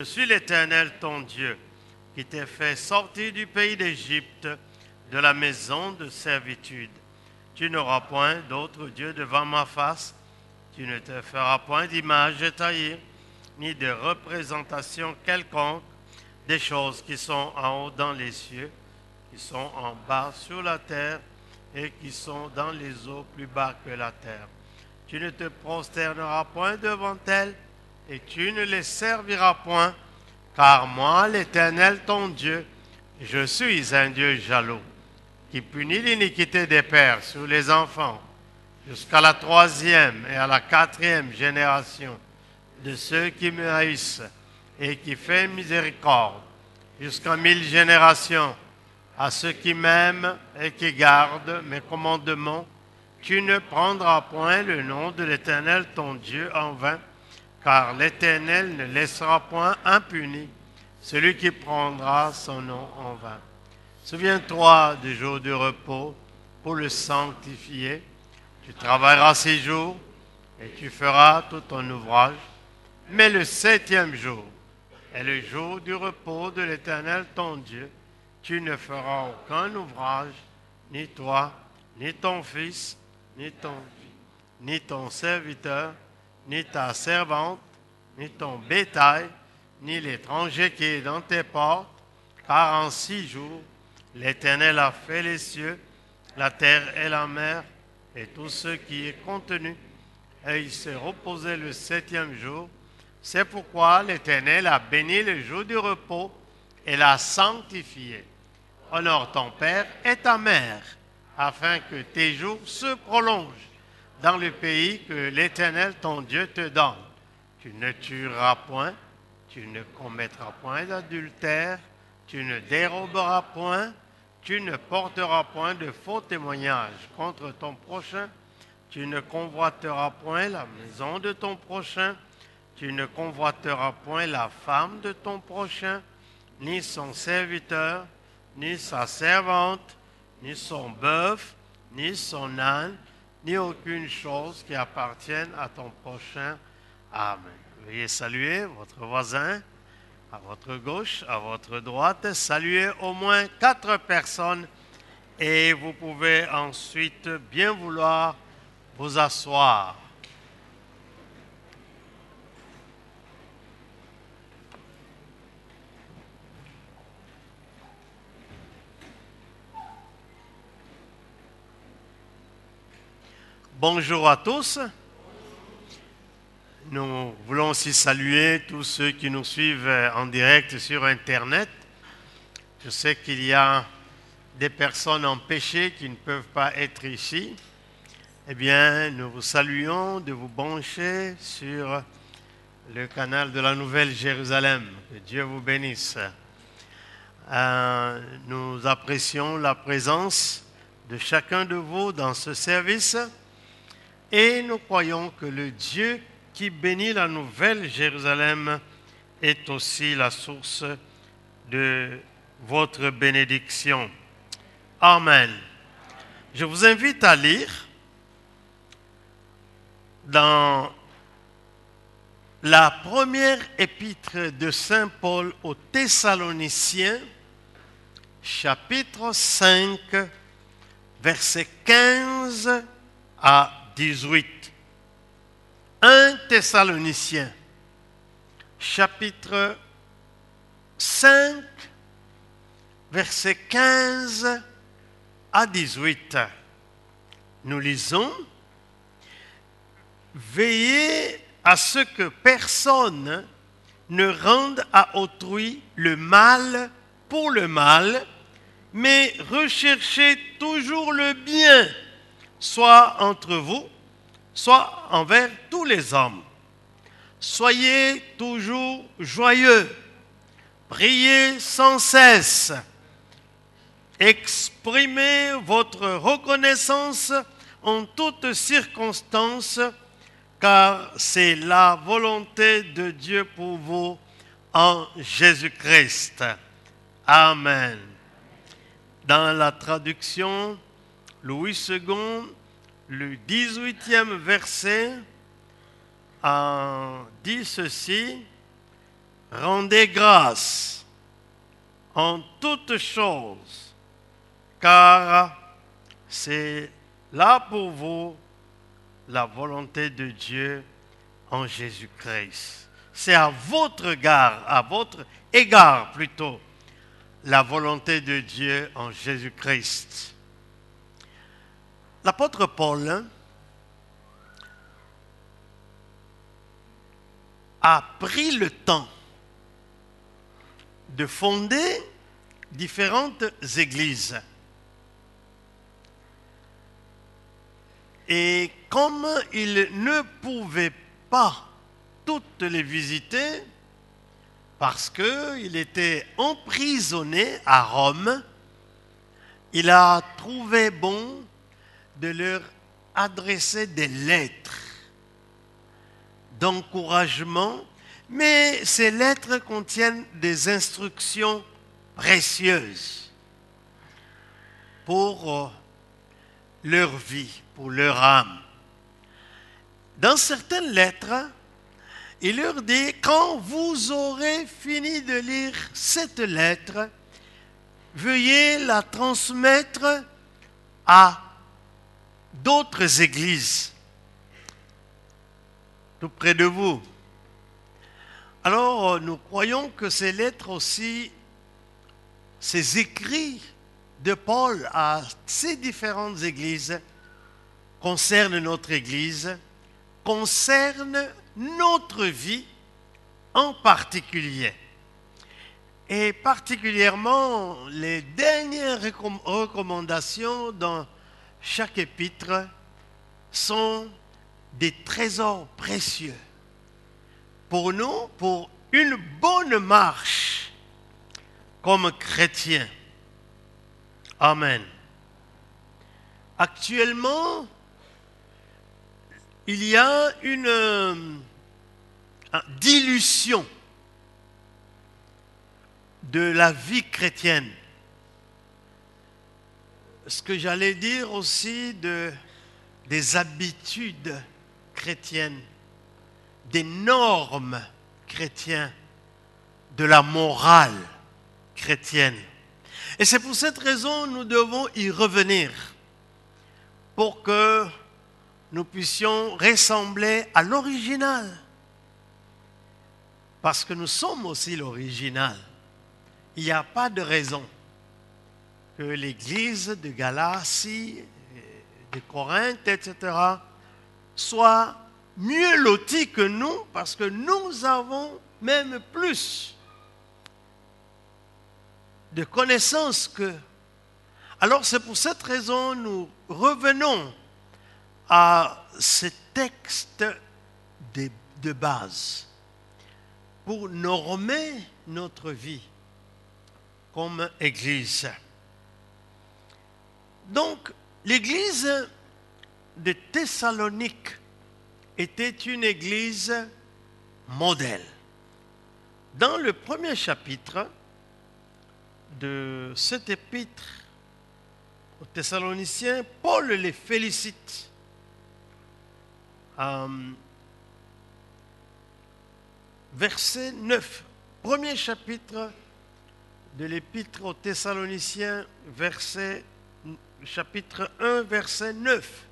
Je suis l'Éternel ton Dieu, qui t'ai fait sortir du pays d'Égypte, de la maison de servitude. Tu n'auras point d'autre Dieu devant ma face, tu ne te feras point d'image taillée, ni de représentation quelconque des choses qui sont en haut dans les cieux, qui sont en bas sur la terre, et qui sont dans les eaux plus bas que la terre. Tu ne te prosterneras point devant elles, et tu ne les serviras point, car moi, l'Éternel ton Dieu, je suis un Dieu jaloux, qui punit l'iniquité des pères sur les enfants, jusqu'à la 3e et à la 4e génération de ceux qui me haïssent, et qui fait miséricorde, jusqu'à 1000 générations à ceux qui m'aiment et qui gardent mes commandements. Tu ne prendras point le nom de l'Éternel ton Dieu en vain, car l'Éternel ne laissera point impuni celui qui prendra son nom en vain. Souviens-toi du jour du repos pour le sanctifier. Tu travailleras 6 jours et tu feras tout ton ouvrage. Mais le 7e jour est le jour du repos de l'Éternel ton Dieu. Tu ne feras aucun ouvrage, ni toi, ni ton fils, ni ton serviteur, ni ta servante, ni ton bétail, ni l'étranger qui est dans tes portes, car en 6 jours, l'Éternel a fait les cieux, la terre et la mer, et tout ce qui est contenu, et il s'est reposé le 7e jour. C'est pourquoi l'Éternel a béni le jour du repos et l'a sanctifié. Honore ton père et ta mère, afin que tes jours se prolongent dans le pays que l'Éternel ton Dieu te donne. Tu ne tueras point, tu ne commettras point d'adultère, tu ne déroberas point, tu ne porteras point de faux témoignages contre ton prochain, tu ne convoiteras point la maison de ton prochain, tu ne convoiteras point la femme de ton prochain, ni son serviteur, ni sa servante, ni son bœuf, ni son âne, ni aucune chose qui appartienne à ton prochain. Amen. Veuillez saluer votre voisin à votre gauche, à votre droite. Saluez au moins 4 personnes et vous pouvez ensuite bien vouloir vous asseoir. Bonjour à tous. Nous voulons aussi saluer tous ceux qui nous suivent en direct sur Internet. Je sais qu'il y a des personnes empêchées qui ne peuvent pas être ici. Eh bien, nous vous saluons de vous brancher sur le canal de la Nouvelle Jérusalem. Que Dieu vous bénisse. Nous apprécions la présence de chacun de vous dans ce service et nous croyons que le Dieu qui bénit la Nouvelle Jérusalem est aussi la source de votre bénédiction. Amen. Je vous invite à lire dans la première épître de Saint Paul aux Thessaloniciens, chapitre 5, versets 15 à 18. 1 Thessaloniciens, chapitre 5, versets 15 à 18. Nous lisons: Veillez à ce que personne ne rende à autrui le mal pour le mal, mais recherchez toujours le bien, soit entre vous, soit envers tous les hommes. Soyez toujours joyeux, priez sans cesse, exprimez votre reconnaissance en toutes circonstances, car c'est la volonté de Dieu pour vous en Jésus-Christ. Amen. Dans la traduction Louis II, le 18e verset dit ceci: rendez grâce en toutes choses, car c'est là pour vous la volonté de Dieu en Jésus-Christ. C'est à votre égard plutôt, la volonté de Dieu en Jésus-Christ. L'apôtre Paul a pris le temps de fonder différentes églises. Et comme il ne pouvait pas toutes les visiter, parce qu'il était emprisonné à Rome, il a trouvé bon de leur adresser des lettres d'encouragement, mais ces lettres contiennent des instructions précieuses pour leur vie, pour leur âme. Dans certaines lettres, il leur dit, quand vous aurez fini de lire cette lettre, veuillez la transmettre à d'autres églises tout près de vous. Alors, nous croyons que ces lettres aussi, ces écrits de Paul à ces différentes églises concernent notre église, concernent notre vie en particulier. Et particulièrement, les dernières recommandations dans chaque épître sont des trésors précieux pour nous, pour une bonne marche comme chrétiens. Amen. Actuellement, il y a une dilution de la vie chrétienne. Ce que j'allais dire aussi des habitudes chrétiennes, des normes chrétiennes, de la morale chrétienne. Et c'est pour cette raison que nous devons y revenir pour que nous puissions ressembler à l'original. Parce que nous sommes aussi l'original. Il n'y a pas de raison que l'église de Galatie, de Corinthe, etc., soit mieux lotie que nous, parce que nous avons même plus de connaissances qu'eux. Alors c'est pour cette raison que nous revenons à ce texte de base pour normer notre vie comme Église. Donc, l'Église de Thessalonique était une Église modèle. Dans le premier chapitre de cet épître aux Thessaloniciens, Paul les félicite. Verset 9, premier chapitre de l'épître aux Thessaloniciens, chapitre 1, verset 9.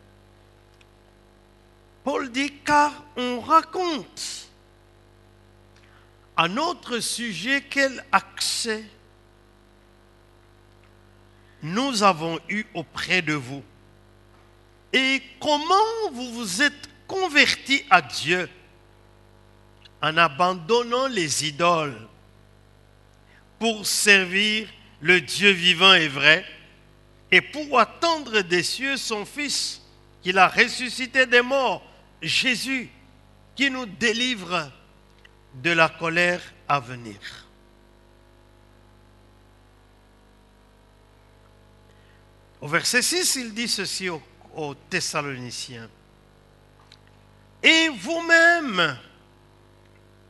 Paul dit, car on raconte à notre sujet quel accès nous avons eu auprès de vous et comment vous vous êtes convertis à Dieu en abandonnant les idoles pour servir le Dieu vivant et vrai et pour attendre des cieux son Fils qu'il a ressuscité des morts, Jésus, qui nous délivre de la colère à venir. Au verset 6, il dit ceci aux Thessaloniciens. Et vous-même,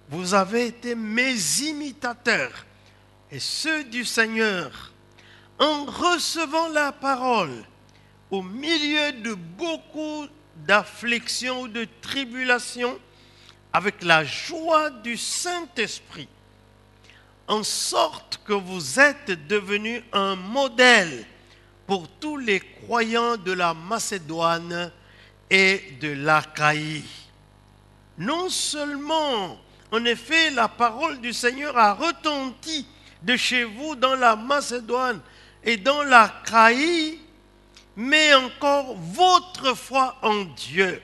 vous avez été mes imitateurs et ceux du Seigneur en recevant la parole au milieu de beaucoup d'afflictions ou de tribulations avec la joie du Saint-Esprit en sorte que vous êtes devenus un modèle pour tous les croyants de la Macédoine et de l'Achaïe. Non seulement, en effet, la parole du Seigneur a retenti de chez vous dans la Macédoine et dans l'Achaïe, mais encore votre foi en Dieu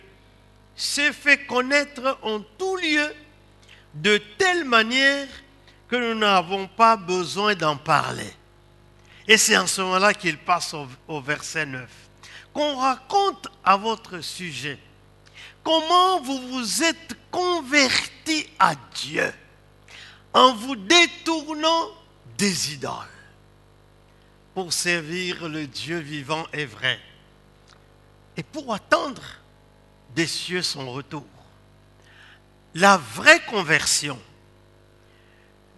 s'est fait connaître en tout lieu de telle manière que nous n'avons pas besoin d'en parler. Et c'est en ce moment-là qu'il passe au verset 9. Qu'on raconte à votre sujet comment vous vous êtes convertis à Dieu en vous détournant des idoles pour servir le Dieu vivant et vrai et pour attendre des cieux son retour. La vraie conversion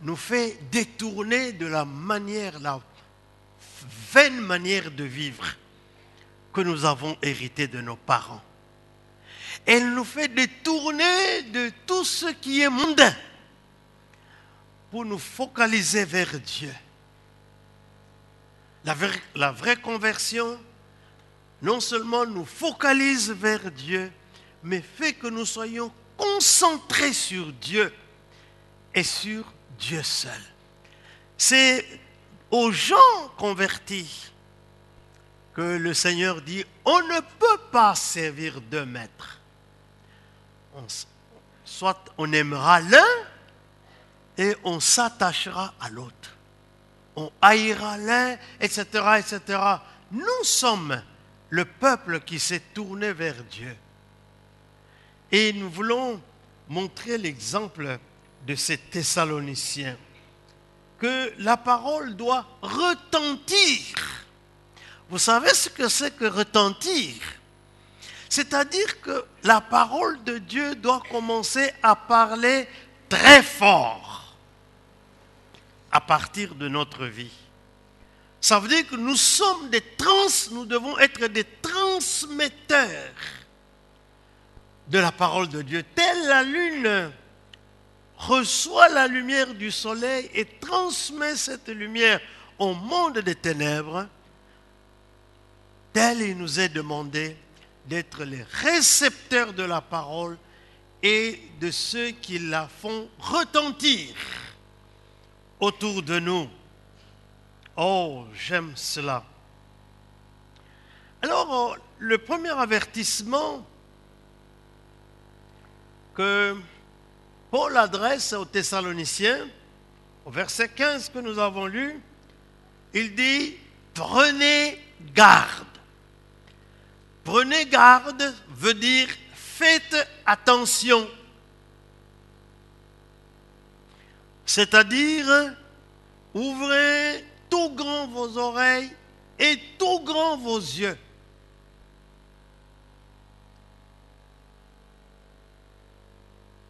nous fait détourner de la vaine manière de vivre que nous avons héritée de nos parents. Elle nous fait détourner de tout ce qui est mondain pour nous focaliser vers Dieu. La vraie conversion, non seulement nous focalise vers Dieu, mais fait que nous soyons concentrés sur Dieu et sur Dieu seul. C'est aux gens convertis que le Seigneur dit, on ne peut pas servir deux maîtres. Soit on aimera l'un et on s'attachera à l'autre. On haïra l'un, etc., etc. Nous sommes le peuple qui s'est tourné vers Dieu. Et nous voulons montrer l'exemple de ces Thessaloniciens, que la parole doit retentir. Vous savez ce que c'est que retentir? C'est-à-dire que la parole de Dieu doit commencer à parler très fort à partir de notre vie. Ça veut dire que nous sommes nous devons être des transmetteurs de la parole de Dieu. Telle la lune reçoit la lumière du soleil et transmet cette lumière au monde des ténèbres, tel il nous est demandé d'être les récepteurs de la parole et de ceux qui la font retentir autour de nous. Oh, j'aime cela. Alors, le premier avertissement que Paul adresse aux Thessaloniciens, au verset 15 que nous avons lu, il dit « Prenez garde ». Prenez garde veut dire « Faites attention ». C'est-à-dire, ouvrez tout grand vos oreilles et tout grand vos yeux.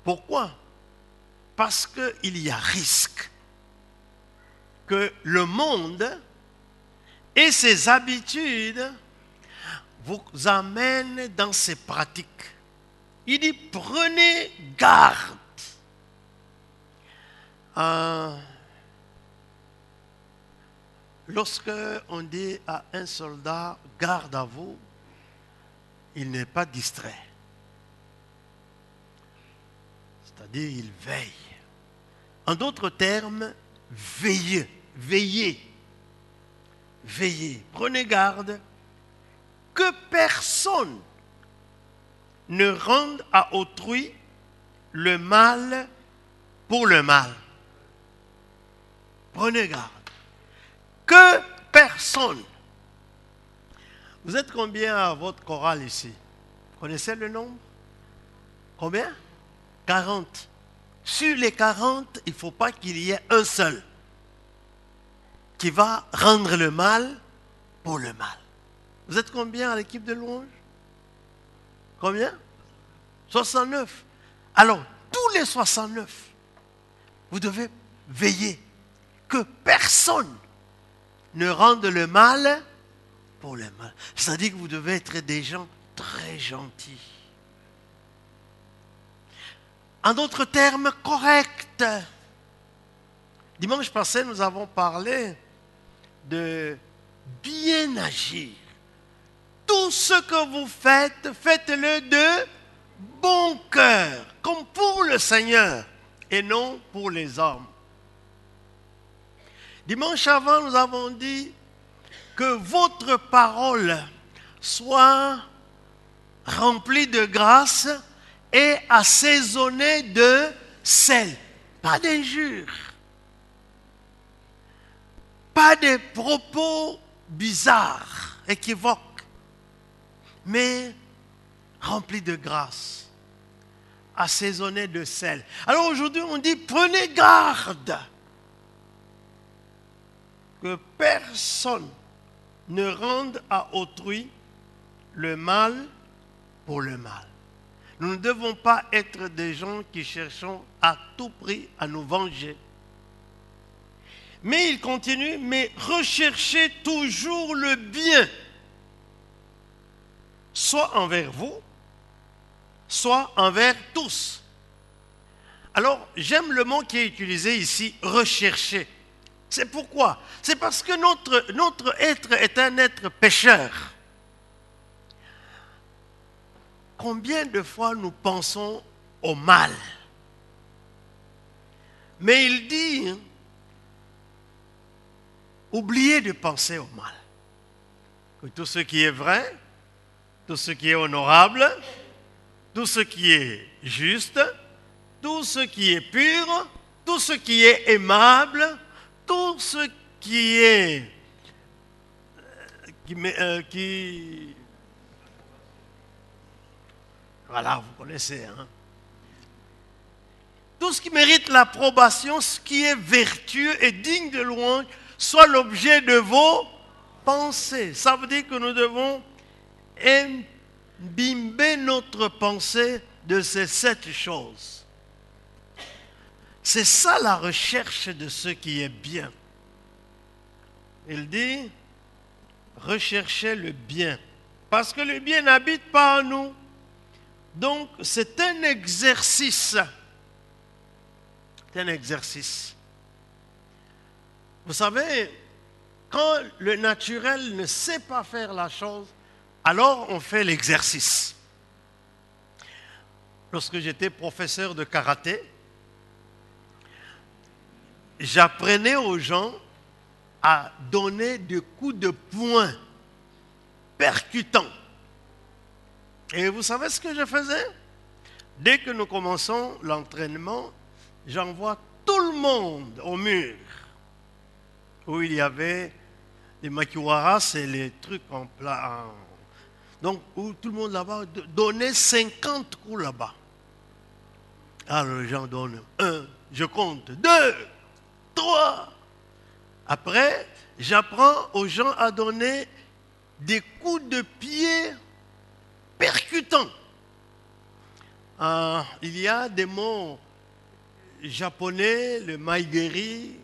Pourquoi? Parce qu'il y a risque que le monde et ses habitudes vous amènent dans ses pratiques. Il dit, prenez garde. Lorsque on dit à un soldat, garde à vous, il n'est pas distrait. C'est-à-dire, il veille. En d'autres termes, veillez, veillez, veillez. Prenez garde que personne ne rende à autrui le mal pour le mal. Prenez garde. Que personne. Vous êtes combien à votre chorale ici? Vous connaissez le nombre? Combien? 40. Sur les 40, il ne faut pas qu'il y ait un seul qui va rendre le mal pour le mal. Vous êtes combien à l'équipe de louange? Combien? 69. Alors, tous les 69, vous devez veiller que personne ne rende le mal pour le mal. C'est-à-dire que vous devez être des gens très gentils. En d'autres termes, corrects. Dimanche passé, nous avons parlé de bien agir. Tout ce que vous faites, faites-le de bon cœur, comme pour le Seigneur et non pour les hommes. Dimanche avant, nous avons dit que votre parole soit remplie de grâce et assaisonnée de sel. Pas d'injures, pas de propos bizarres, équivoques, mais remplie de grâce, assaisonnée de sel. Alors aujourd'hui, on dit, prenez garde que personne ne rende à autrui le mal pour le mal. Nous ne devons pas être des gens qui cherchons à tout prix à nous venger. Mais il continue, mais recherchez toujours le bien, soit envers vous, soit envers tous. Alors, j'aime le mot qui est utilisé ici, rechercher. C'est pourquoi? C'est parce que notre être est un être pécheur. Combien de fois nous pensons au mal? Mais il dit, oubliez de penser au mal. Que tout ce qui est vrai, tout ce qui est honorable, tout ce qui est juste, tout ce qui est pur, tout ce qui est aimable, tout ce qui est voilà, vous connaissez, hein? Tout ce qui mérite l'approbation, ce qui est vertueux et digne de louange, soit l'objet de vos pensées. Ça veut dire que nous devons imbiber notre pensée de ces 7 choses. C'est ça la recherche de ce qui est bien. Il dit, recherchez le bien, parce que le bien n'habite pas en nous. Donc, c'est un exercice. C'est un exercice. Vous savez, quand le naturel ne sait pas faire la chose, alors on fait l'exercice. Lorsque j'étais professeur de karaté, j'apprenais aux gens à donner des coups de poing percutants. Et vous savez ce que je faisais? Dès que nous commençons l'entraînement, j'envoie tout le monde au mur où il y avait les makiwaras, c'est les trucs en plat. Donc, où tout le monde là-bas donnait 50 coups là-bas. Alors, les gens donnent 1, je compte 2, 3. Après, j'apprends aux gens à donner des coups de pied percutants. Il y a des mots japonais, le maigeri,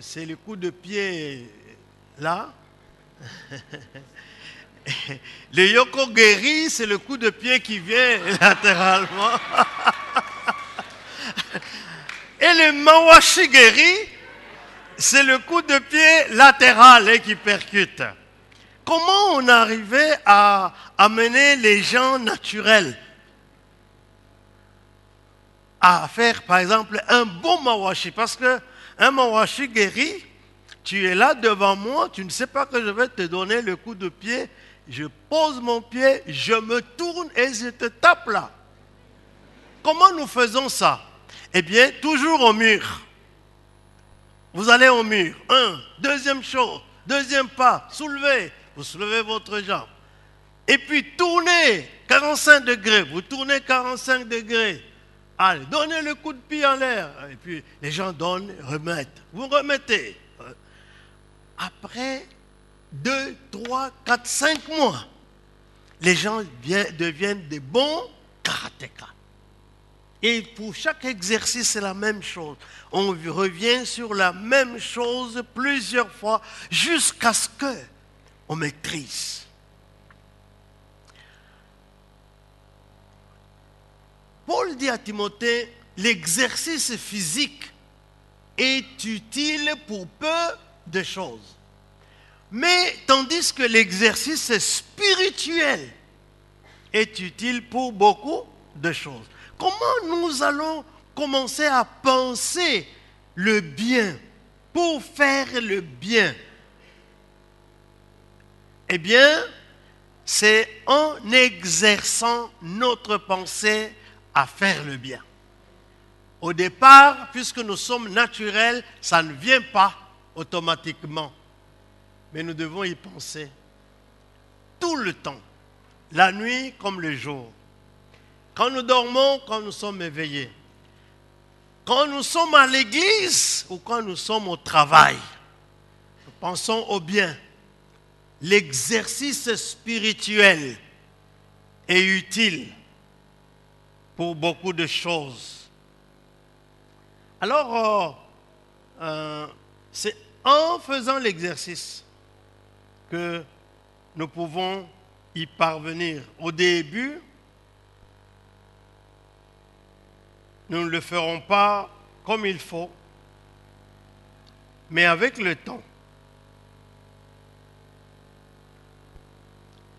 c'est le coup de pied là. Le yokogeri, c'est le coup de pied qui vient latéralement. Et le mawashigeri, c'est le coup de pied latéral qui percute. Comment on arrivait à amener les gens naturels à faire, par exemple, un bon mawashi? Parce qu'un mawashi guéri, tu es là devant moi, tu ne sais pas que je vais te donner le coup de pied, je pose mon pied, je me tourne et je te tape là. Comment nous faisons ça? Eh bien, toujours au mur. Vous allez au mur. Deuxième chose, deuxième pas, soulevez. Vous soulevez votre jambe. Et puis tournez 45 degrés. Vous tournez 45 degrés. Allez, donnez le coup de pied en l'air. Et puis les gens donnent, remettent. Vous remettez. Après 2, 3, 4, 5 mois, les gens deviennent des bons karatékas. Et pour chaque exercice, c'est la même chose. On revient sur la même chose plusieurs fois jusqu'à ce qu'on maîtrise. Paul dit à Timothée, l'exercice physique est utile pour peu de choses. Mais tandis que l'exercice spirituel est utile pour beaucoup de choses. Comment nous allons commencer à penser le bien, pour faire le bien? Eh bien, c'est en exerçant notre pensée à faire le bien. Au départ, puisque nous sommes naturels, ça ne vient pas automatiquement. Mais nous devons y penser tout le temps, la nuit comme le jour. Quand nous dormons, quand nous sommes éveillés. Quand nous sommes à l'église ou quand nous sommes au travail. Nous pensons au bien. L'exercice spirituel est utile pour beaucoup de choses. Alors, c'est en faisant l'exercice que nous pouvons y parvenir. Au début, nous ne le ferons pas comme il faut, mais avec le temps,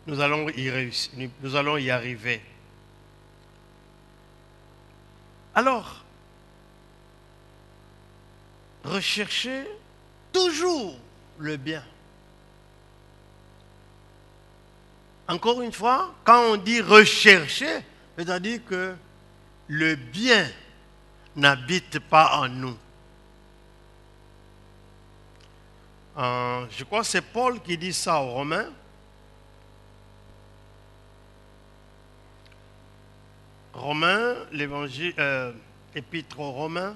nous allons y réussir, nous allons y arriver. Alors, recherchez toujours le bien. Encore une fois, quand on dit rechercher, c'est-à-dire que le bien n'habite pas en nous. Je crois que c'est Paul qui dit ça aux Romains. Romains, l'évangile, épître aux Romains,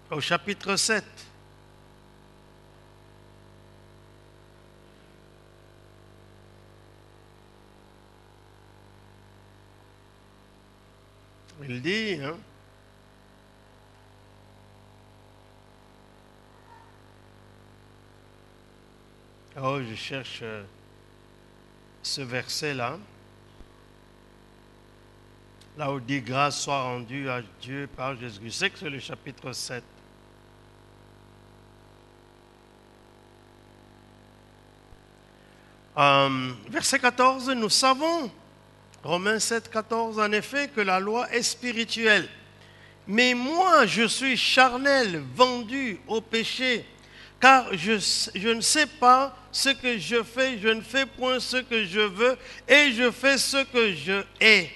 au chapitre 7. Il dit, oh, je cherche ce verset-là. Là où dit grâce soit rendue à Dieu par Jésus. Je sais que c'est le chapitre 7. Verset 14, nous savons, Romains 7, 14, en effet, que la loi est spirituelle. Mais moi, je suis charnel, vendu au péché, car je ne sais pas ce que je fais, je ne fais point ce que je veux, et je fais ce que je hais.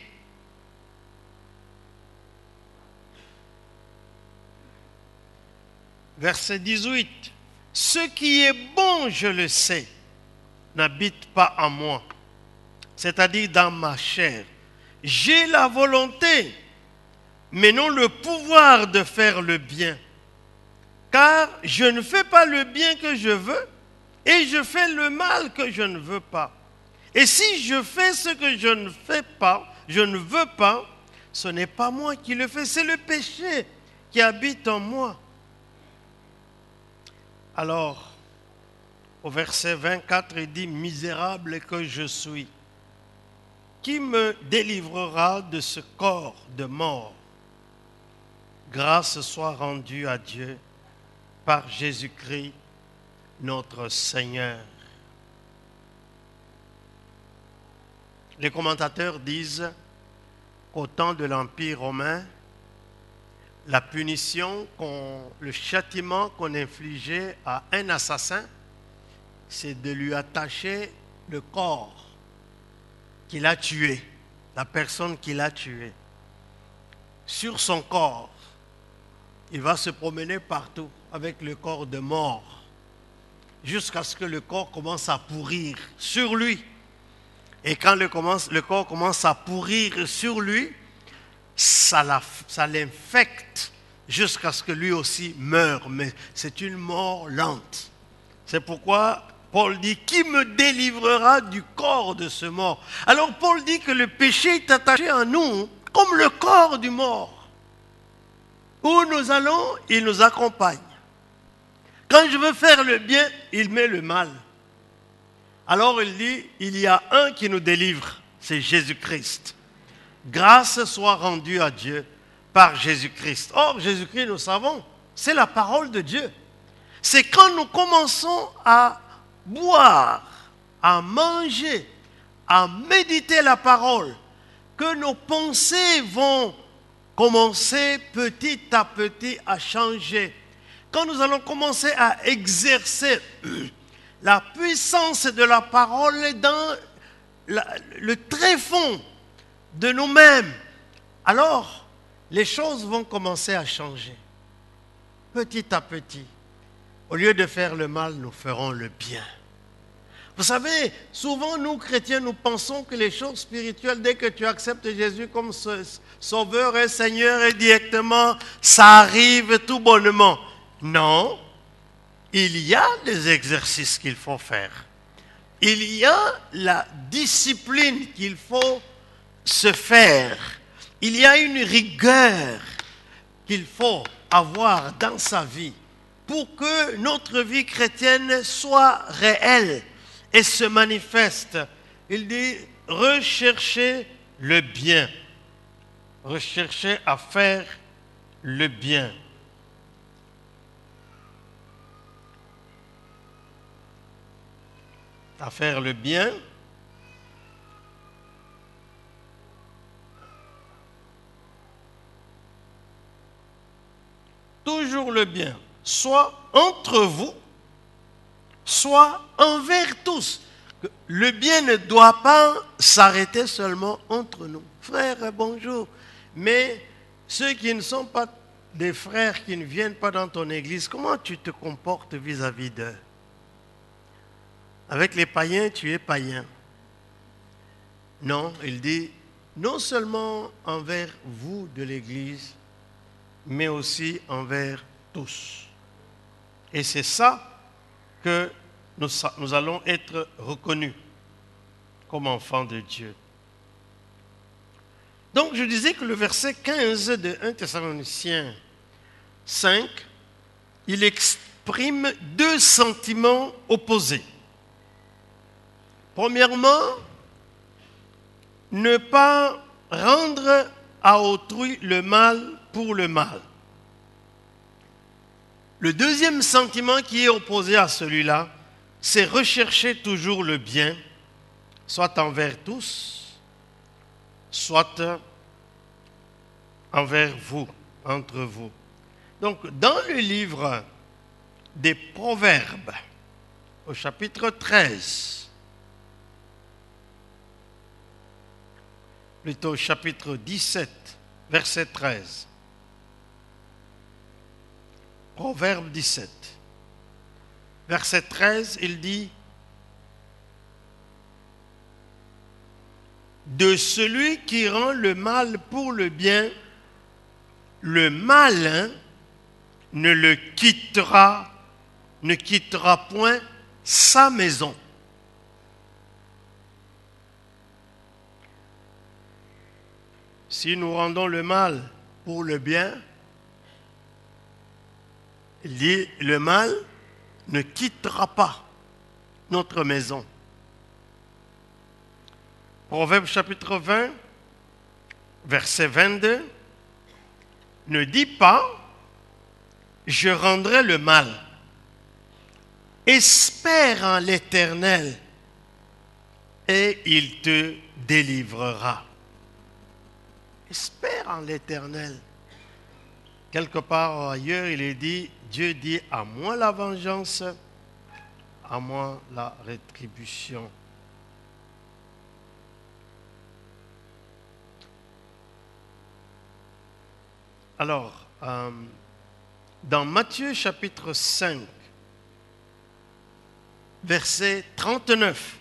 Verset 18, ce qui est bon, je le sais, n'habite pas en moi, c'est-à-dire dans ma chair. J'ai la volonté, mais non le pouvoir de faire le bien. Car je ne fais pas le bien que je veux, et je fais le mal que je ne veux pas. Et si je fais ce que je ne fais pas, je ne veux pas, ce n'est pas moi qui le fais, c'est le péché qui habite en moi. Alors, au verset 24, il dit, misérable que je suis, qui me délivrera de ce corps de mort? Grâce soit rendue à Dieu par Jésus-Christ, notre Seigneur. Les commentateurs disent qu'au temps de l'Empire romain, la punition, le châtiment qu'on infligeait à un assassin, c'est de lui attacher le corps qu'il a tué, la personne qu'il a tuée, sur son corps. Il va se promener partout avec le corps de mort, jusqu'à ce que le corps commence à pourrir sur lui. Et quand le corps commence à pourrir sur lui, ça l'infecte jusqu'à ce que lui aussi meure. Mais c'est une mort lente. C'est pourquoi Paul dit, qui me délivrera du corps de ce mort? Alors Paul dit que le péché est attaché à nous comme le corps du mort. Où nous allons, il nous accompagne. Quand je veux faire le bien, il met le mal. Alors il dit, il y a un qui nous délivre, c'est Jésus-Christ. Grâce soit rendue à Dieu par Jésus-Christ. Or, Jésus-Christ, nous savons, c'est la parole de Dieu. C'est quand nous commençons à boire, à manger, à méditer la parole, que nos pensées vont commencer petit à petit à changer. Quand nous allons commencer à exercer la puissance de la parole dans le tréfonds de nous-mêmes, alors les choses vont commencer à changer. Petit à petit, au lieu de faire le mal, nous ferons le bien. Vous savez, souvent nous chrétiens, nous pensons que les choses spirituelles, dès que tu acceptes Jésus comme Sauveur et Seigneur, et directement, ça arrive tout bonnement. Non, il y a des exercices qu'il faut faire. Il y a la discipline qu'il faut se faire. Il y a une rigueur qu'il faut avoir dans sa vie pour que notre vie chrétienne soit réelle et se manifeste. Il dit, recherchez le bien. Recherchez à faire le bien. À faire le bien. Toujours le bien, soit entre vous, soit envers tous. Le bien ne doit pas s'arrêter seulement entre nous. Frères, bonjour. Mais ceux qui ne sont pas des frères, qui ne viennent pas dans ton église, comment tu te comportes vis-à-vis d'eux? Avec les païens, tu es païen. Non, il dit, non seulement envers vous de l'église, mais aussi envers tous. Et c'est ça que nous allons être reconnus comme enfants de Dieu. Donc je disais que le verset 15 de 1 Thessaloniciens 5, il exprime deux sentiments opposés. Premièrement, ne pas rendre à autrui le mal pour le mal. Le deuxième sentiment qui est opposé à celui-là, c'est rechercher toujours le bien, soit envers tous, soit envers vous, entre vous. Donc, dans le livre des Proverbes, au chapitre 13, plutôt chapitre 17, verset 13. Proverbe 17, verset 13, il dit, de celui qui rend le mal pour le bien, le malin ne quittera point sa maison. Si nous rendons le mal pour le bien, il dit, le mal ne quittera pas notre maison. Proverbe chapitre 20, verset 22, ne dis pas, je rendrai le mal. Espère en l'Éternel et il te délivrera. Espère en l'Éternel. Quelque part ailleurs, il est dit, Dieu dit, à moi la vengeance, à moi la rétribution. Alors, dans Matthieu chapitre 5, verset 39,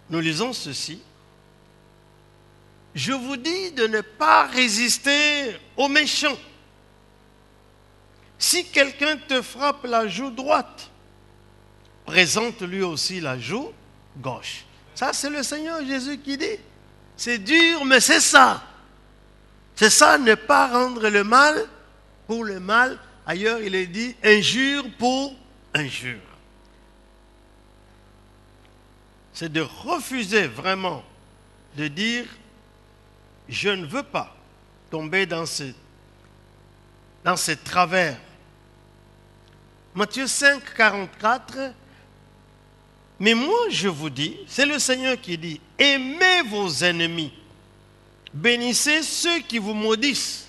nous lisons ceci. Je vous dis de ne pas résister aux méchants. Si quelqu'un te frappe la joue droite, présente-lui aussi la joue gauche. Ça, c'est le Seigneur Jésus qui dit. C'est dur, mais c'est ça. C'est ça, ne pas rendre le mal pour le mal. Ailleurs, il est dit injure pour injure. C'est de refuser vraiment de dire je ne veux pas tomber dans ces travers. Matthieu 5, 44. Mais moi, je vous dis, c'est le Seigneur qui dit, aimez vos ennemis, bénissez ceux qui vous maudissent,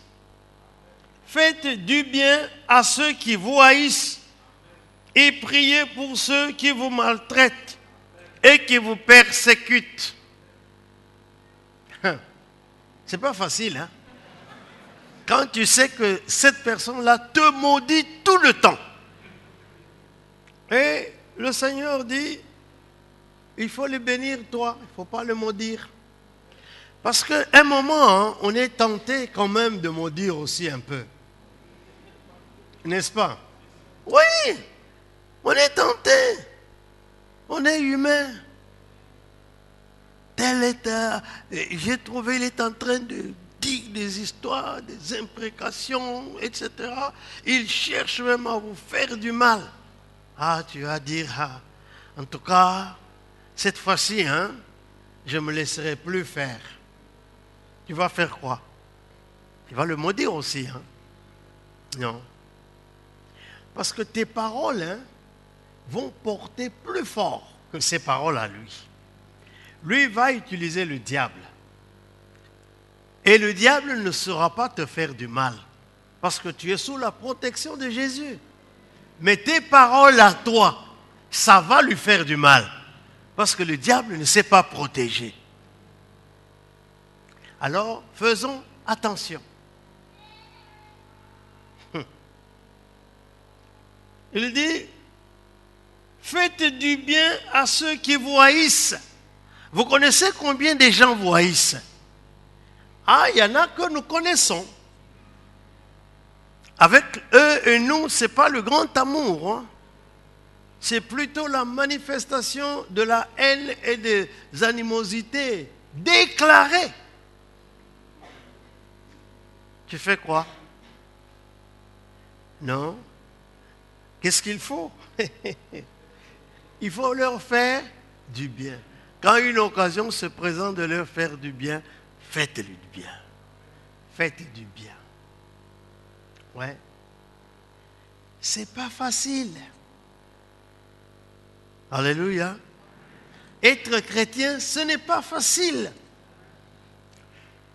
faites du bien à ceux qui vous haïssent et priez pour ceux qui vous maltraitent et qui vous persécutent. C'est pas facile, hein? Quand tu sais que cette personne-là te maudit tout le temps. Et le Seigneur dit, il faut le bénir toi, il ne faut pas le maudire. Parce qu'à un moment, hein, on est tenté quand même de maudire aussi un peu. N'est-ce pas? Oui, on est tenté. On est humain. J'ai trouvé, il est en train de dire des histoires, des imprécations, etc. Il cherche même à vous faire du mal. Ah, tu vas dire, ah, en tout cas, cette fois-ci, hein, je ne me laisserai plus faire. Tu vas faire quoi? Tu vas le maudire aussi, hein? Non. Parce que tes paroles, hein, vont porter plus fort que ses paroles à lui. Lui va utiliser le diable. Et le diable ne saura pas te faire du mal. Parce que tu es sous la protection de Jésus. Mais tes paroles à toi, ça va lui faire du mal. Parce que le diable ne sait pas protéger. Alors, faisons attention. Il dit, faites du bien à ceux qui vous haïssent. Vous connaissez combien de gens vous haïssent? Ah, il y en a que nous connaissons. Avec eux et nous, ce n'est pas le grand amour. Hein? C'est plutôt la manifestation de la haine et des animosités déclarées. Tu fais quoi? Non. Qu'est-ce qu'il faut? Il faut leur faire du bien. Quand une occasion se présente de leur faire du bien, faites-le du bien. Faites du bien. Ouais. C'est pas facile. Alléluia. Être chrétien, ce n'est pas facile.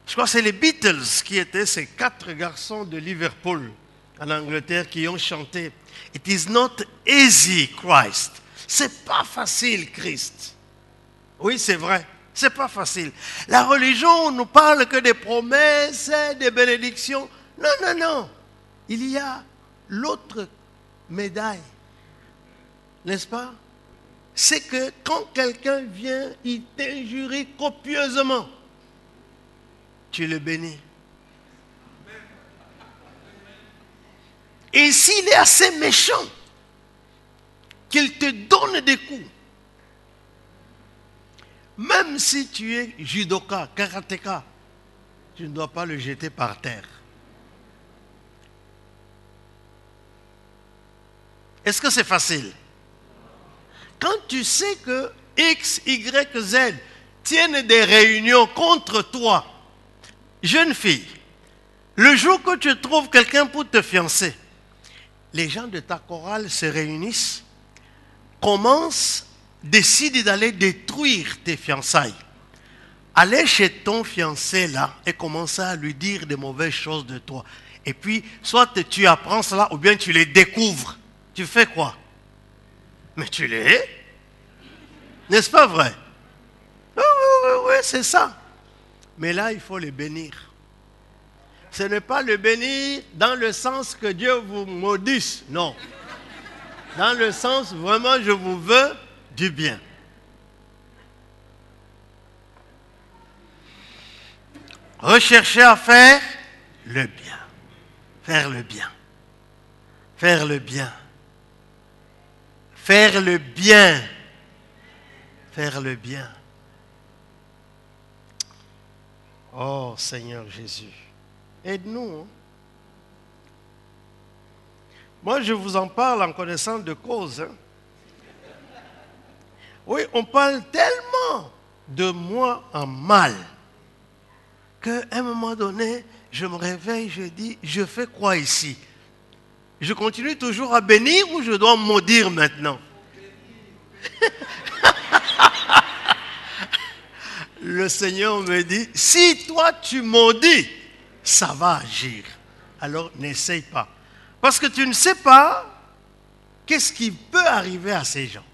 Je crois que c'est les Beatles qui étaient ces 4 garçons de Liverpool, en Angleterre, qui ont chanté « It is not easy, Christ ». C'est pas facile, Christ. Oui, c'est vrai. C'est pas facile. La religion ne parle que des promesses, des bénédictions. Non, non, non. Il y a l'autre médaille. N'est-ce pas? C'est que quand quelqu'un vient, il t'injurie copieusement. Tu le bénis. Et s'il est assez méchant, qu'il te donne des coups, même si tu es judoka, karatéka, tu ne dois pas le jeter par terre. Est-ce que c'est facile? Quand tu sais que X, Y, Z tiennent des réunions contre toi, jeune fille, le jour que tu trouves quelqu'un pour te fiancer, les gens de ta chorale se réunissent, commencent, décident d'aller détruire tes fiançailles. Allez chez ton fiancé là et commencer à lui dire des mauvaises choses de toi. Et puis, soit tu apprends cela ou bien tu les découvres. Tu fais quoi? Mais tu les hais. N'est-ce pas vrai? Oui, oui, oui, oui, c'est ça. Mais là, il faut les bénir. Ce n'est pas le bénir dans le sens que Dieu vous maudisse. Non. Dans le sens, vraiment, je vous veux du bien. Recherchez à faire le bien. Faire le bien. Faire le bien. Faire le bien. Faire le bien. Oh Seigneur Jésus, aide-nous. Hein? Moi, je vous en parle en connaissance de cause. Hein? Oui, on parle tellement de moi en mal qu'à un moment donné, Je me réveille, je dis, je fais quoi ici? Je continue toujours à bénir ou je dois maudire maintenant? Le Seigneur me dit, si toi tu maudis, ça va agir. Alors n'essaye pas. Parce que tu ne sais pas qu'est-ce qui peut arriver à ces gens.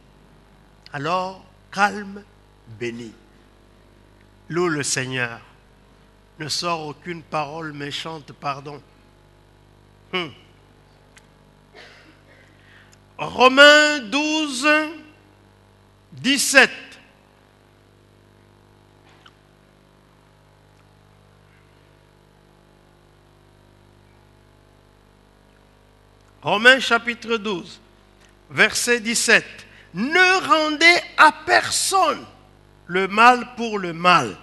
Alors, calme, bénis. Loue le Seigneur. Ne sort aucune parole méchante, pardon. Romains 12, 17. Romains chapitre 12, verset 17. Ne rendez à personne le mal pour le mal.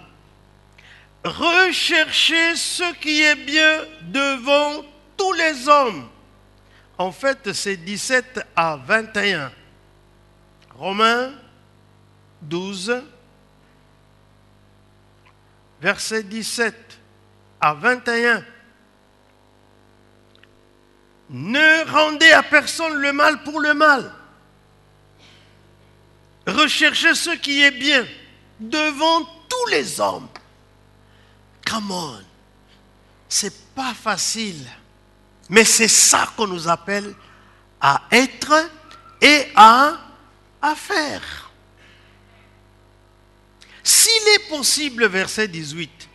Recherchez ce qui est bien devant tous les hommes. En fait, c'est 17 à 21. Romains 12, verset 17 à 21. Ne rendez à personne le mal pour le mal. Recherchez ce qui est bien devant tous les hommes. Come on. C'est pas facile. Mais c'est ça qu'on nous appelle à être et à faire. S'il est possible, verset 18,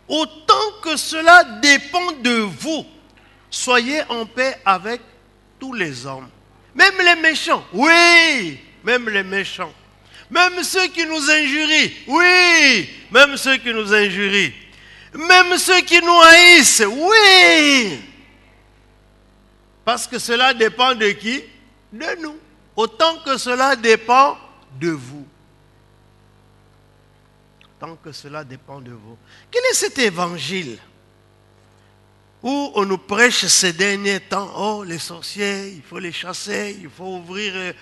autant que cela dépend de vous, soyez en paix avec tous les hommes. Même les méchants, oui, même les méchants. Même ceux qui nous injurient, oui, même ceux qui nous injurient. Même ceux qui nous haïssent, oui. Parce que cela dépend de qui? De nous. Autant que cela dépend de vous. Autant que cela dépend de vous. Quel est cet évangile où on nous prêche ces derniers temps? Oh, les sorciers, il faut les chasser, il faut ouvrir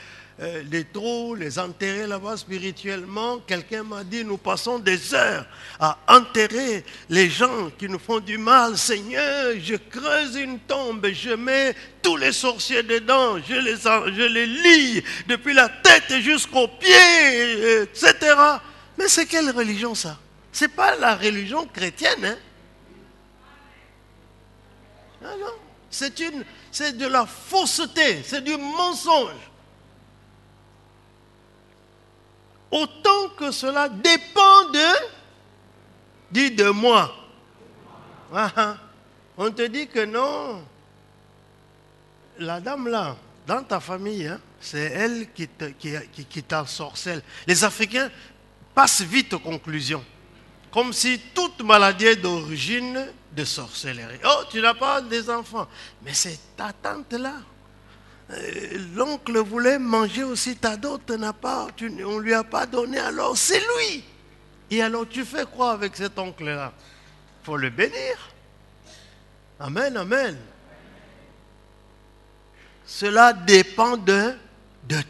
les trous, les enterrer là-bas spirituellement. Quelqu'un m'a dit, nous passons des heures à enterrer les gens qui nous font du mal. Seigneur, je creuse une tombe, je mets tous les sorciers dedans, je les lie depuis la tête jusqu'aux pieds, etc. Mais c'est quelle religion ça? C'est pas la religion chrétienne, hein? Ah non, c'est de la fausseté, c'est du mensonge. Autant que cela dépend dis de moi. On te dit que non. La dame là, dans ta famille, hein, c'est elle qui t'ensorcelle. Les Africains passent vite aux conclusions. Comme si toute maladie est d'origine de sorcellerie. Oh, tu n'as pas des enfants. Mais c'est ta tante là. L'oncle voulait manger aussi ta dot, n'a pas, on ne lui a pas donné, alors c'est lui. Et alors tu fais quoi avec cet oncle-là? Il faut le bénir. Amen, amen. Cela dépend de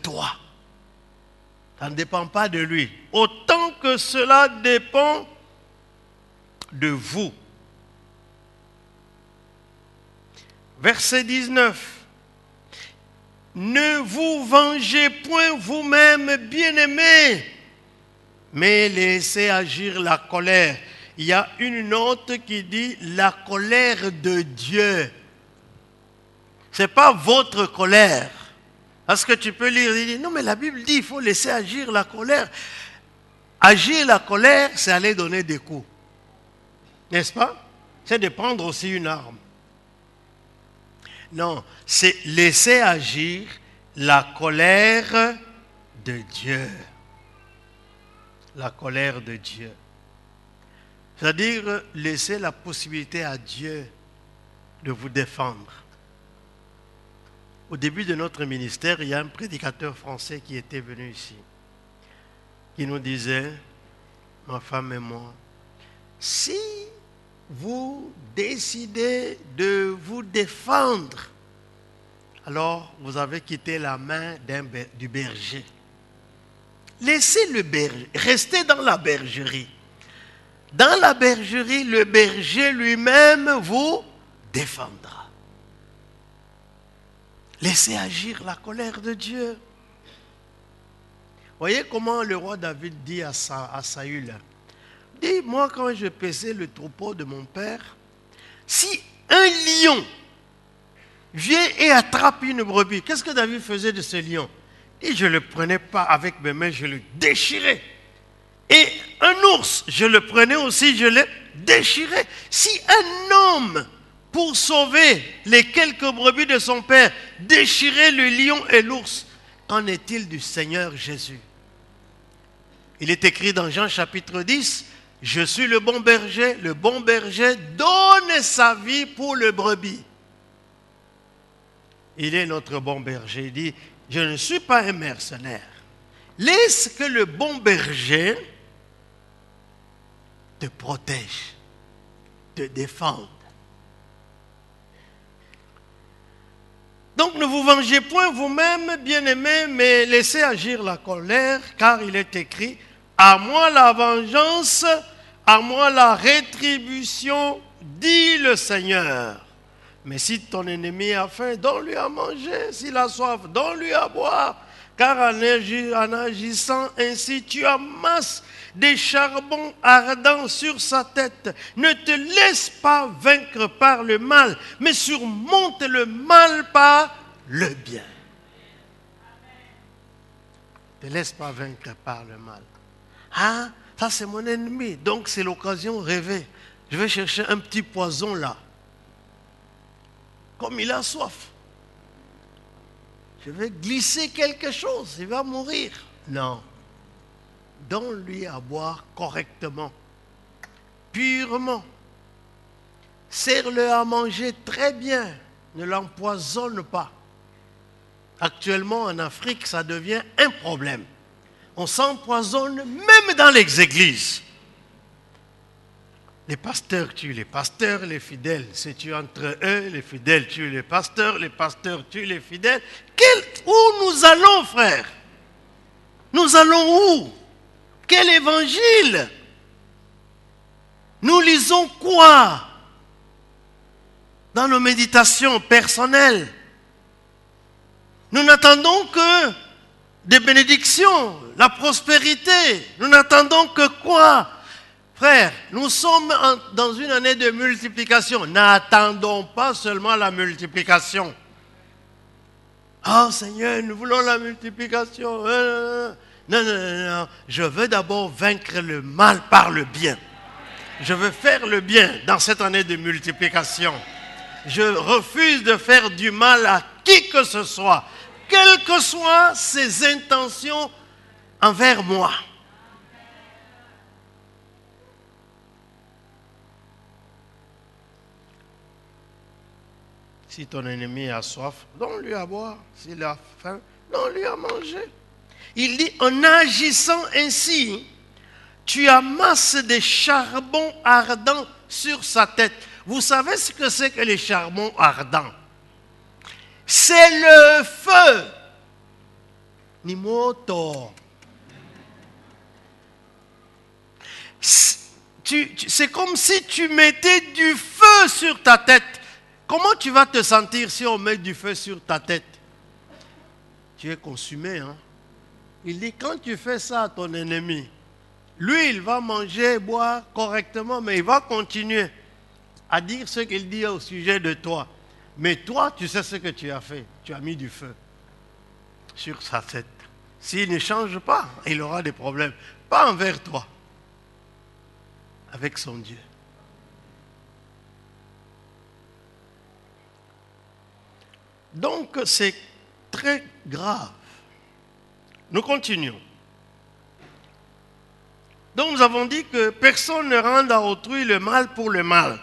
toi. Ça ne dépend pas de lui. Autant que cela dépend de vous. Verset 19. Ne vous vengez point vous-même, bien-aimés, mais laissez agir la colère. Il y a une note qui dit la colère de Dieu. Ce n'est pas votre colère. Parce que tu peux lire, il dit, non mais la Bible dit il faut laisser agir la colère. Agir la colère, c'est aller donner des coups. N'est-ce pas? C'est de prendre aussi une arme. Non, c'est laisser agir la colère de Dieu. La colère de Dieu. C'est-à-dire laisser la possibilité à Dieu de vous défendre. Au début de notre ministère, il y a un prédicateur français qui était venu ici, qui nous disait, ma femme et moi, si vous décidez de vous défendre, alors vous avez quitté la main du berger. Laissez le berger, restez dans la bergerie. Dans la bergerie, le berger lui-même vous défendra. Laissez agir la colère de Dieu. Voyez comment le roi David dit à Saül, dit, moi quand je paissais le troupeau de mon père, si un lion vient et attrape une brebis, qu'est-ce que David faisait de ce lion? Et je ne le prenais pas avec mes mains, je le déchirais. Et un ours, je le prenais aussi, je le déchirais. Si un homme, pour sauver les quelques brebis de son père, déchirait le lion et l'ours, qu'en est-il du Seigneur Jésus? Il est écrit dans Jean chapitre 10, « Je suis le bon berger donne sa vie pour le brebis. » Il est notre bon berger. Il dit, « Je ne suis pas un mercenaire. Laisse que le bon berger te protège, te défende. » Donc ne vous vengez point vous-même, bien-aimés, mais laissez agir la colère, car il est écrit, « À moi la vengeance, à moi la rétribution, dit le Seigneur. » Mais si ton ennemi a faim, donne-lui à manger. S'il a soif, donne-lui à boire. Car en agissant ainsi, tu amasses des charbons ardents sur sa tête. Ne te laisse pas vaincre par le mal, mais surmonte le mal par le bien. Ne te laisse pas vaincre par le mal. Ah, ça c'est mon ennemi. Donc c'est l'occasion rêvée. Je vais chercher un petit poison là. Comme il a soif. Je vais glisser quelque chose, il va mourir. Non. Donne-lui à boire correctement, purement. Sers-le à manger très bien. Ne l'empoisonne pas. Actuellement en Afrique, ça devient un problème. On s'empoisonne même dans les églises. Les pasteurs tuent les fidèles se tuent entre eux, les fidèles tuent les pasteurs tuent les fidèles. Où nous allons, frère? Nous allons où? Quel évangile? Nous lisons quoi dans nos méditations personnelles? Nous n'attendons que des bénédictions, la prospérité. Nous n'attendons que quoi? Frère, nous sommes dans une année de multiplication. N'attendons pas seulement la multiplication. Oh Seigneur, nous voulons la multiplication. Non, non, non, non. Je veux d'abord vaincre le mal par le bien. Je veux faire le bien dans cette année de multiplication. Je refuse de faire du mal à qui que ce soit, quelles que soient ses intentions envers moi. Si ton ennemi a soif, donne-lui à boire. S'il a faim, donne-lui à manger. Il dit, en agissant ainsi, tu amasses des charbons ardents sur sa tête. Vous savez ce que c'est que les charbons ardents? C'est le feu. Nimoto. C'est comme si tu mettais du feu sur ta tête. Comment tu vas te sentir si on met du feu sur ta tête? Tu es consumé, hein? Il dit, quand tu fais ça à ton ennemi, lui, il va manger, boire correctement, mais il va continuer à dire ce qu'il dit au sujet de toi. Mais toi, tu sais ce que tu as fait. Tu as mis du feu sur sa tête. S'il ne change pas, il aura des problèmes. Pas envers toi, avec son Dieu. Donc, c'est très grave. Nous continuons. Donc, nous avons dit que personne ne rende à autrui le mal pour le mal.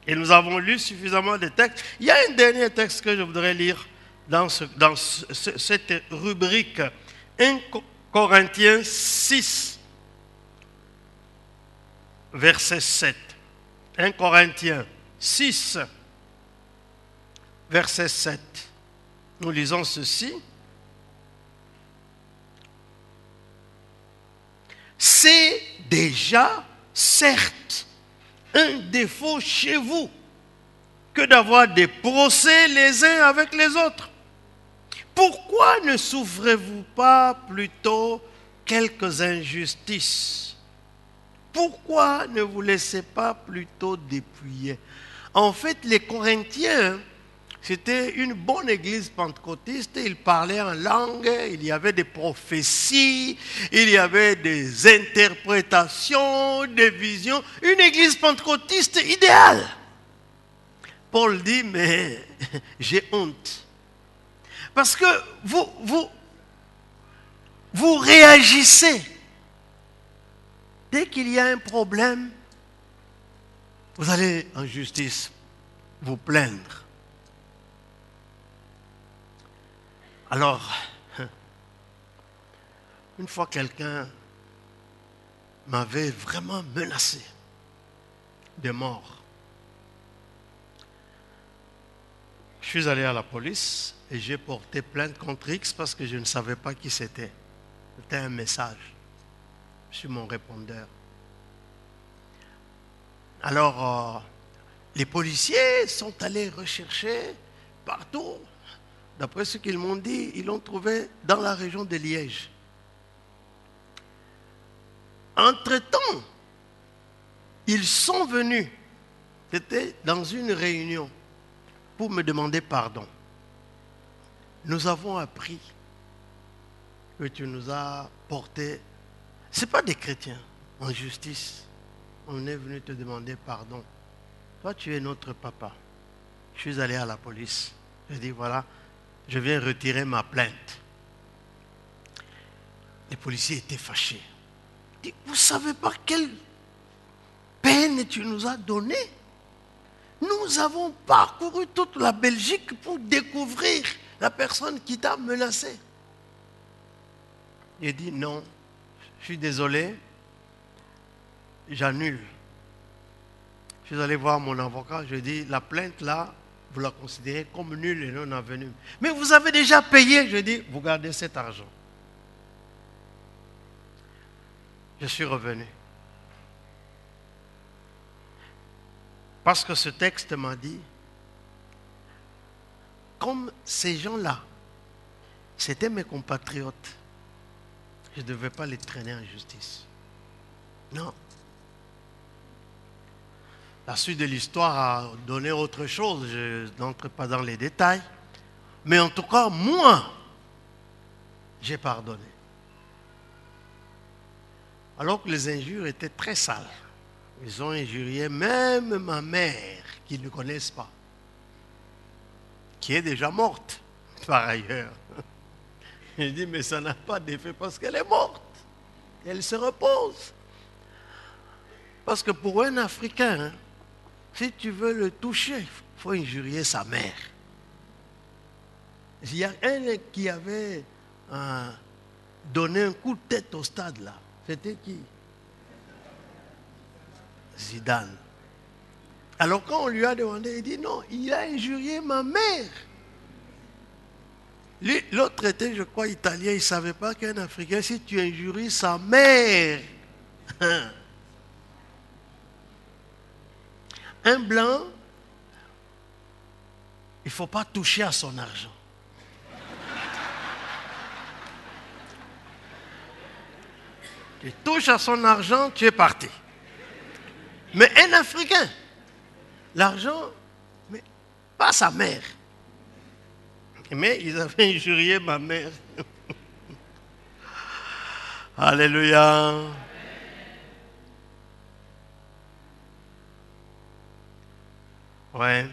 Et nous avons lu suffisamment de textes. Il y a un dernier texte que je voudrais lire dans cette rubrique. 1 Corinthiens 6, verset 7. 1 Corinthiens 6, verset 7. Nous lisons ceci. C'est déjà certes un défaut chez vous que d'avoir des procès les uns avec les autres. Pourquoi ne souffrez-vous pas plutôt quelques injustices? Pourquoi ne vous laissez pas plutôt dépouiller? En fait, les Corinthiens, c'était une bonne église pentecôtiste. Ils parlaient en langue, il y avait des prophéties, il y avait des interprétations, des visions. Une église pentecôtiste idéale. Paul dit, mais j'ai honte. Parce que vous réagissez. Dès qu'il y a un problème, vous allez en justice vous plaindre. Alors, une fois quelqu'un m'avait vraiment menacé de mort. Je suis allé à la police et j'ai porté plainte contre X parce que je ne savais pas qui c'était. C'était un message sur mon répondeur. Alors, les policiers sont allés rechercher partout. D'après ce qu'ils m'ont dit, ils l'ont trouvé dans la région de Liège. Entre-temps, ils sont venus. C'était dans une réunion pour me demander pardon. Nous avons appris que tu nous as porté. Ce n'est pas des chrétiens en justice. On est venu te demander pardon. Toi, tu es notre papa. Je suis allé à la police. J'ai dit, voilà, je viens retirer ma plainte. Les policiers étaient fâchés. Ils disent, vous ne savez pas quelle peine tu nous as donnée? Nous avons parcouru toute la Belgique pour découvrir la personne qui t'a menacé. Il dit, non, je suis désolé, j'annule. Je suis allé voir mon avocat, je dis, la plainte là, vous la considérez comme nulle et non avenue. Mais vous avez déjà payé, je dis, vous gardez cet argent. Je suis revenu. Parce que ce texte m'a dit, comme ces gens-là, c'était mes compatriotes, je ne devais pas les traîner en justice. Non. La suite de l'histoire a donné autre chose, je n'entre pas dans les détails. Mais en tout cas, moi, j'ai pardonné. Alors que les injures étaient très sales. Ils ont injurié même ma mère, qu'ils ne connaissent pas, qui est déjà morte, par ailleurs. Je dis, mais ça n'a pas d'effet parce qu'elle est morte. Elle se repose. Parce que pour un Africain, si tu veux le toucher, il faut injurier sa mère. Il y a un qui avait donné un coup de tête au stade là. C'était qui? Zidane. Alors quand on lui a demandé, il dit non, il a injurié ma mère. L'autre était, je crois, italien, il ne savait pas qu'un Africain, si tu injuries sa mère, un blanc, il ne faut pas toucher à son argent. Tu touches à son argent, tu es parti. Mais un Africain, l'argent, mais pas sa mère. Mais ils avaient injurié ma mère. Alléluia. Ouais.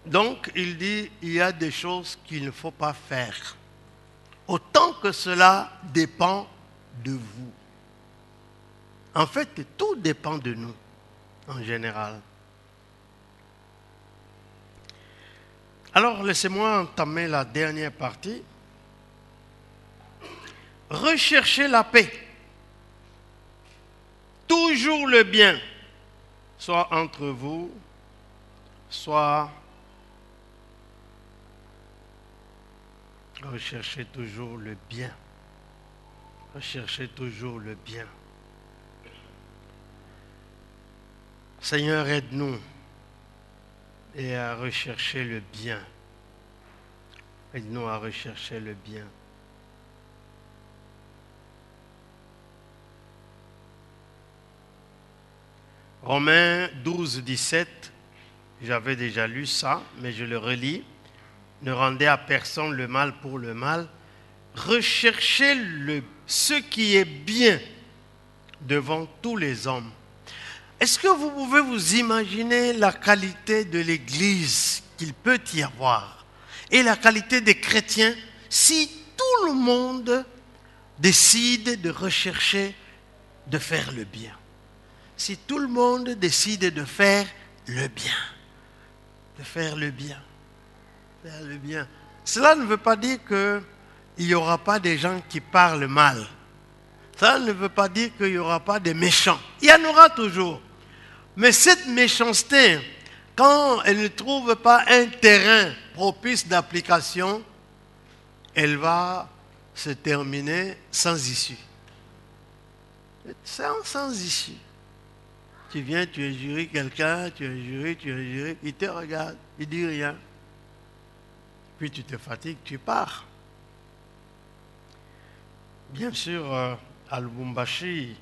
Donc, il dit, il y a des choses qu'il ne faut pas faire. Autant que cela dépend de vous. En fait, tout dépend de nous, en général. Alors, laissez-moi entamer la dernière partie. Recherchez la paix. Toujours le bien, soit entre vous, soit recherchez toujours le bien. Recherchez toujours le bien. Seigneur, aide-nous et à rechercher le bien. Aide-nous à rechercher le bien. Romains 12, 17, j'avais déjà lu ça, mais je le relis. Ne rendez à personne le mal pour le mal. Recherchez ce qui est bien devant tous les hommes. Est-ce que vous pouvez vous imaginer la qualité de l'Église qu'il peut y avoir et la qualité des chrétiens si tout le monde décide de rechercher de faire le bien? Si tout le monde décide de faire le bien, de faire le bien, faire le bien. Cela ne veut pas dire qu'il n'y aura pas des gens qui parlent mal. Ça ne veut pas dire qu'il n'y aura pas des méchants. Il y en aura toujours. Mais cette méchanceté, quand elle ne trouve pas un terrain propice d'application, elle va se terminer sans issue. Sans issue. Tu viens, tu injuries quelqu'un, tu injuries, il te regarde, il ne dit rien. Puis tu te fatigues, tu pars. Bien sûr, à Lubumbashi,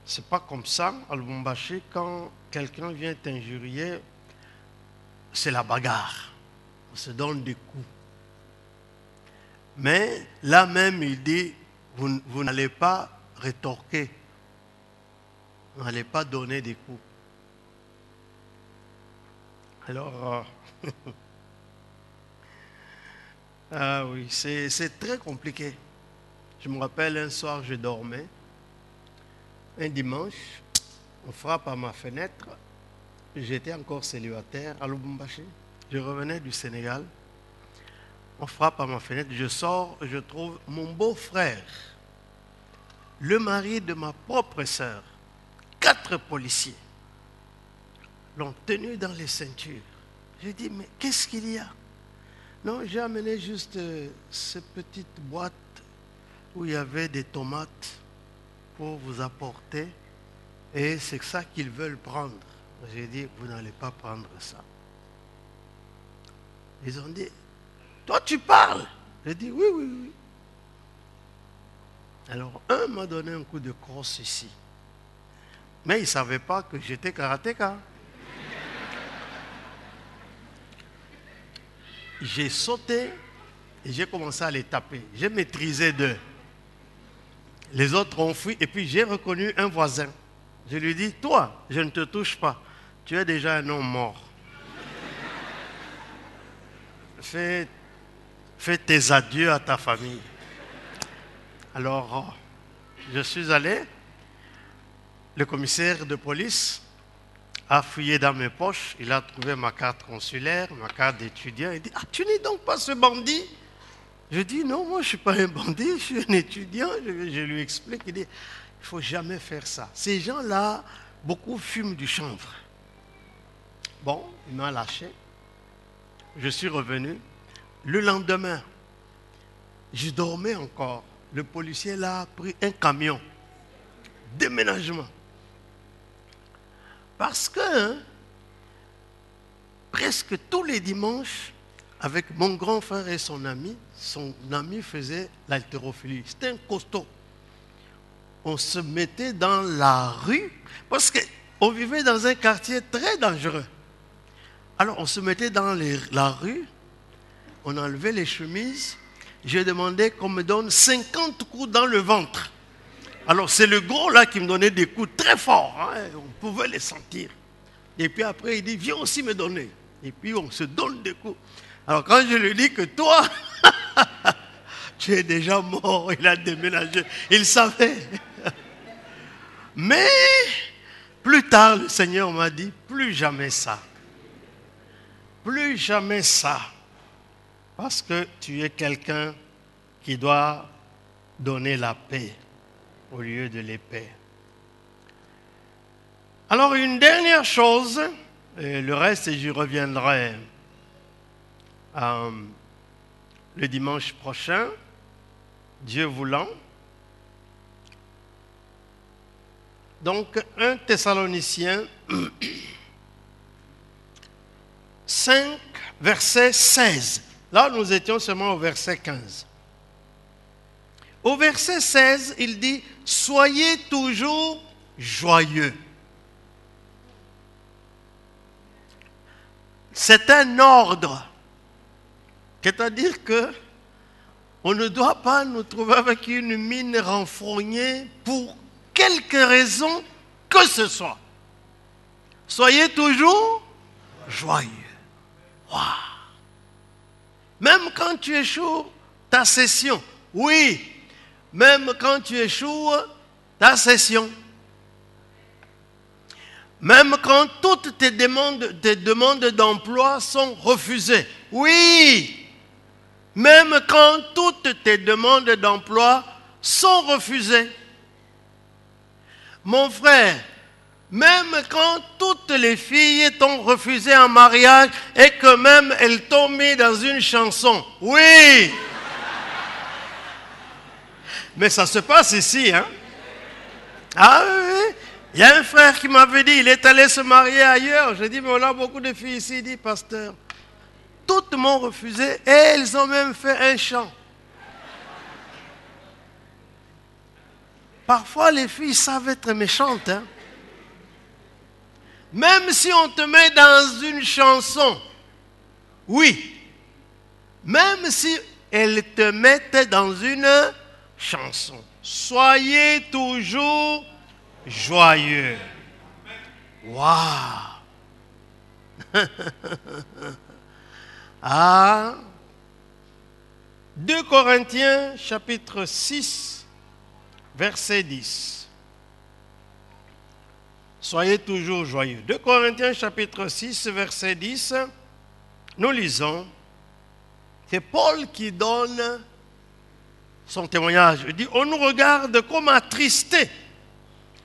c'est pas comme ça. À Lubumbashi, quand quelqu'un vient t'injurier, c'est la bagarre. On se donne des coups. Mais là même, il dit, vous n'allez pas rétorquer. Vous n'allez pas donner des coups. Alors, ah oui, c'est très compliqué. Je me rappelle un soir, je dormais. Un dimanche, on frappe à ma fenêtre. J'étais encore célibataire à Lubumbashi. Je revenais du Sénégal. On frappe à ma fenêtre. Je sors, je trouve mon beau-frère, le mari de ma propre sœur. 4 policiers l'ont tenu dans les ceintures. J'ai dit, mais qu'est-ce qu'il y a? Non, j'ai amené juste ces petites boîtes où il y avait des tomates pour vous apporter. Et c'est ça qu'ils veulent prendre. J'ai dit, vous n'allez pas prendre ça. Ils ont dit, toi tu parles? J'ai dit, oui, oui, oui. Alors, un m'a donné un coup de crosse ici. Mais il ne savait pas que j'étais karatéka. J'ai sauté et j'ai commencé à les taper. J'ai maîtrisé 2. Les autres ont fui et puis j'ai reconnu un voisin. Je lui dis, toi, je ne te touche pas. Tu es déjà un homme mort. Fais tes adieux à ta famille. Alors, je suis allé. Le commissaire de police a fouillé dans mes poches. Il a trouvé ma carte consulaire, ma carte d'étudiant. Il dit, ah, tu n'es donc pas ce bandit? Je dis, non, moi je ne suis pas un bandit, je suis un étudiant. Je lui explique. Il dit, il ne faut jamais faire ça. Ces gens-là, beaucoup fument du chanvre. Bon, il m'a lâché. Je suis revenu. Le lendemain, je dormais encore. Le policier là a pris un camion. Déménagement. Parce que presque tous les dimanches, avec mon grand frère et son ami faisait l'haltérophilie. C'était un costaud. On se mettait dans la rue, parce qu'on vivait dans un quartier très dangereux. Alors on se mettait dans la rue, on enlevait les chemises, j'ai demandé qu'on me donne 50 coups dans le ventre. Alors c'est le gros là qui me donnait des coups très forts, hein, on pouvait les sentir. Et puis après il dit, viens aussi me donner. Et puis on se donne des coups. Alors quand je lui dis que toi, tu es déjà mort, il a déménagé, il savait. Mais plus tard, le Seigneur m'a dit, plus jamais ça. Plus jamais ça. Parce que tu es quelqu'un qui doit donner la paix au lieu de l'épée. Alors une dernière chose, et le reste j'y reviendrai le dimanche prochain, Dieu voulant. Donc 1 Thessaloniciens 5, verset 16. Là, nous étions seulement au verset 15. Au verset 16, il dit « Soyez toujours joyeux ». C'est un ordre. C'est-à-dire que on ne doit pas nous trouver avec une mine renfrognée pour quelque raison que ce soit. Soyez toujours joyeux. Wow. Même quand tu échoues ta session, oui, même quand tu échoues ta session, même quand toutes tes demandes d'emploi sont refusées, oui, même quand toutes tes demandes d'emploi sont refusées. Mon frère, même quand toutes les filles t'ont refusé en mariage et que même elles t'ont mis dans une chanson. Oui. Mais ça se passe ici, hein? Ah oui. Il y a un frère qui m'avait dit, il est allé se marier ailleurs. J'ai dit, mais on a beaucoup de filles ici. Il dit, pasteur, toutes m'ont refusé et elles ont même fait un chant. Parfois, les filles savent être méchantes, hein? Même si on te met dans une chanson, oui, même si elles te mettent dans une chanson, soyez toujours joyeux. Waouh! Ah! 2 Corinthiens chapitre 6, verset 10. Soyez toujours joyeux. 2 Corinthiens chapitre 6, verset 10, nous lisons, c'est Paul qui donne son témoignage. Il dit, on nous regarde comme attristés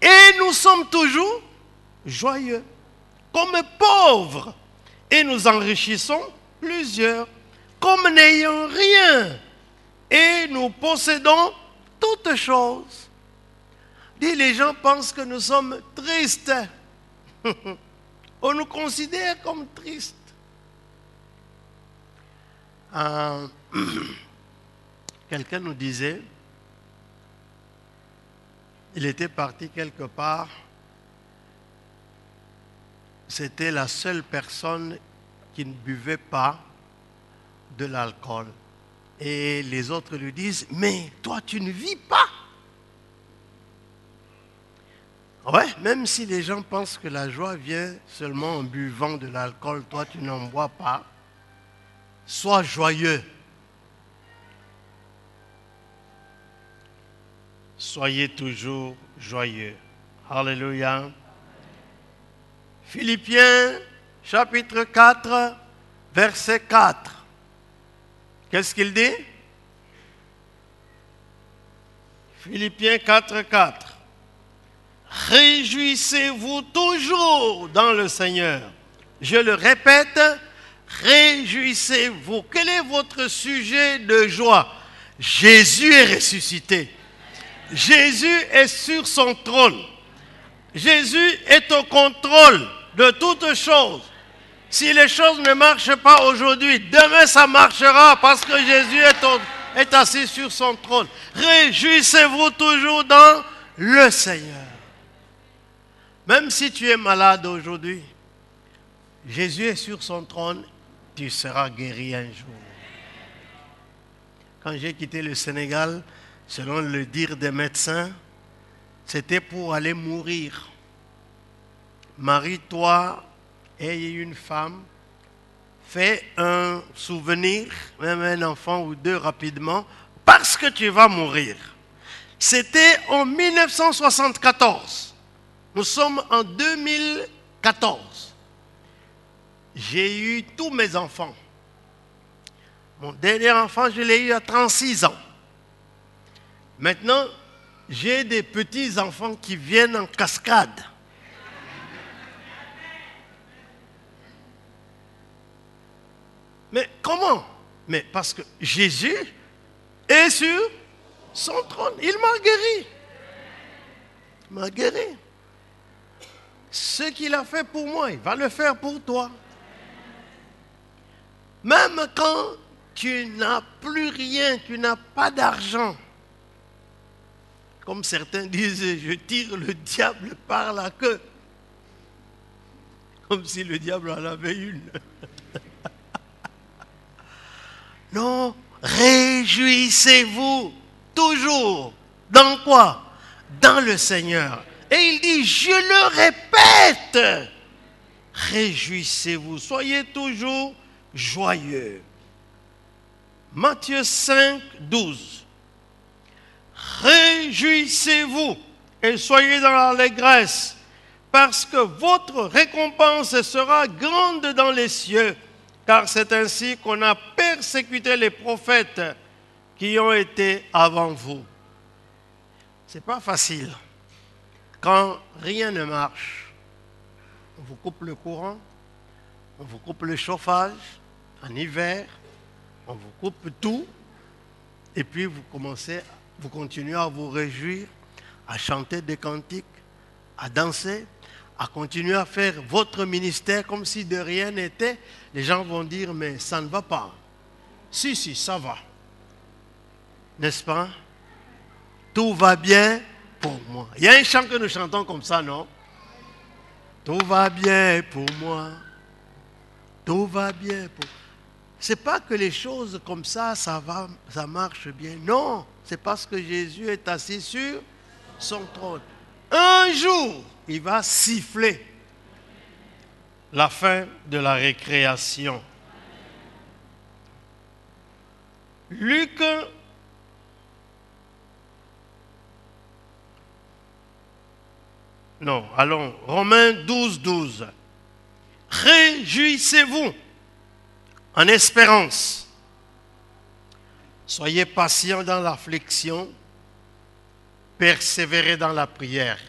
et nous sommes toujours joyeux, comme pauvres et nous enrichissons plusieurs, comme n'ayant rien et nous possédons toutes choses. Les gens pensent que nous sommes tristes. On nous considère comme tristes. Quelqu'un nous disait, il était parti quelque part, c'était la seule personne qui ne buvait pas de l'alcool. Et les autres lui disent, mais toi tu ne vis pas. Ouais, même si les gens pensent que la joie vient seulement en buvant de l'alcool, toi tu n'en bois pas, sois joyeux. Soyez toujours joyeux. Alléluia. Philippiens chapitre 4, verset 4. Qu'est-ce qu'il dit? Philippiens 4, 4. Réjouissez-vous toujours dans le Seigneur. Je le répète, réjouissez-vous. Quel est votre sujet de joie? Jésus est ressuscité. Jésus est sur son trône. Jésus est au contrôle de toutes choses. Si les choses ne marchent pas aujourd'hui, demain ça marchera parce que Jésus est assis sur son trône. Réjouissez-vous toujours dans le Seigneur. Même si tu es malade aujourd'hui, Jésus est sur son trône, tu seras guéri un jour. Quand j'ai quitté le Sénégal, selon le dire des médecins, c'était pour aller mourir. Marie-toi, aie une femme, fais un souvenir, même un enfant ou deux rapidement, parce que tu vas mourir. C'était en 1974. Nous sommes en 2014. J'ai eu tous mes enfants. Mon dernier enfant, je l'ai eu à 36 ans. Maintenant, j'ai des petits-enfants qui viennent en cascade. Mais comment? Mais parce que Jésus est sur son trône. Il m'a guéri. Il m'a guéri. ce qu'il a fait pour moi, il va le faire pour toi. Même quand tu n'as plus rien, tu n'as pas d'argent. Comme certains disent, je tire le diable par la queue. Comme si le diable en avait une. Non, réjouissez-vous toujours. Dans quoi? Dans le Seigneur. Et il dit, je le répète, réjouissez-vous, soyez toujours joyeux. Matthieu 5, 12. Réjouissez-vous et soyez dans l'allégresse, parce que votre récompense sera grande dans les cieux, car c'est ainsi qu'on a persécuté les prophètes qui ont été avant vous. C'est pas facile. Quand rien ne marche, on vous coupe le courant, on vous coupe le chauffage en hiver, on vous coupe tout, et puis vous continuez à vous réjouir, à chanter des cantiques, à danser, à continuer à faire votre ministère comme si de rien n'était. Les gens vont dire, mais ça ne va pas. Si, ça va. N'est-ce pas? Tout va bien pour moi. Il y a un chant que nous chantons comme ça, non? Tout va bien pour moi. Tout va bien pour moi. Ce n'est pas que les choses comme ça marche bien. Non, c'est parce que Jésus est assis sur son trône. Un jour, il va siffler la fin de la récréation. Luc Romains 12, 12. Réjouissez-vous en espérance. Soyez patients dans l'affliction, persévérez dans la prière.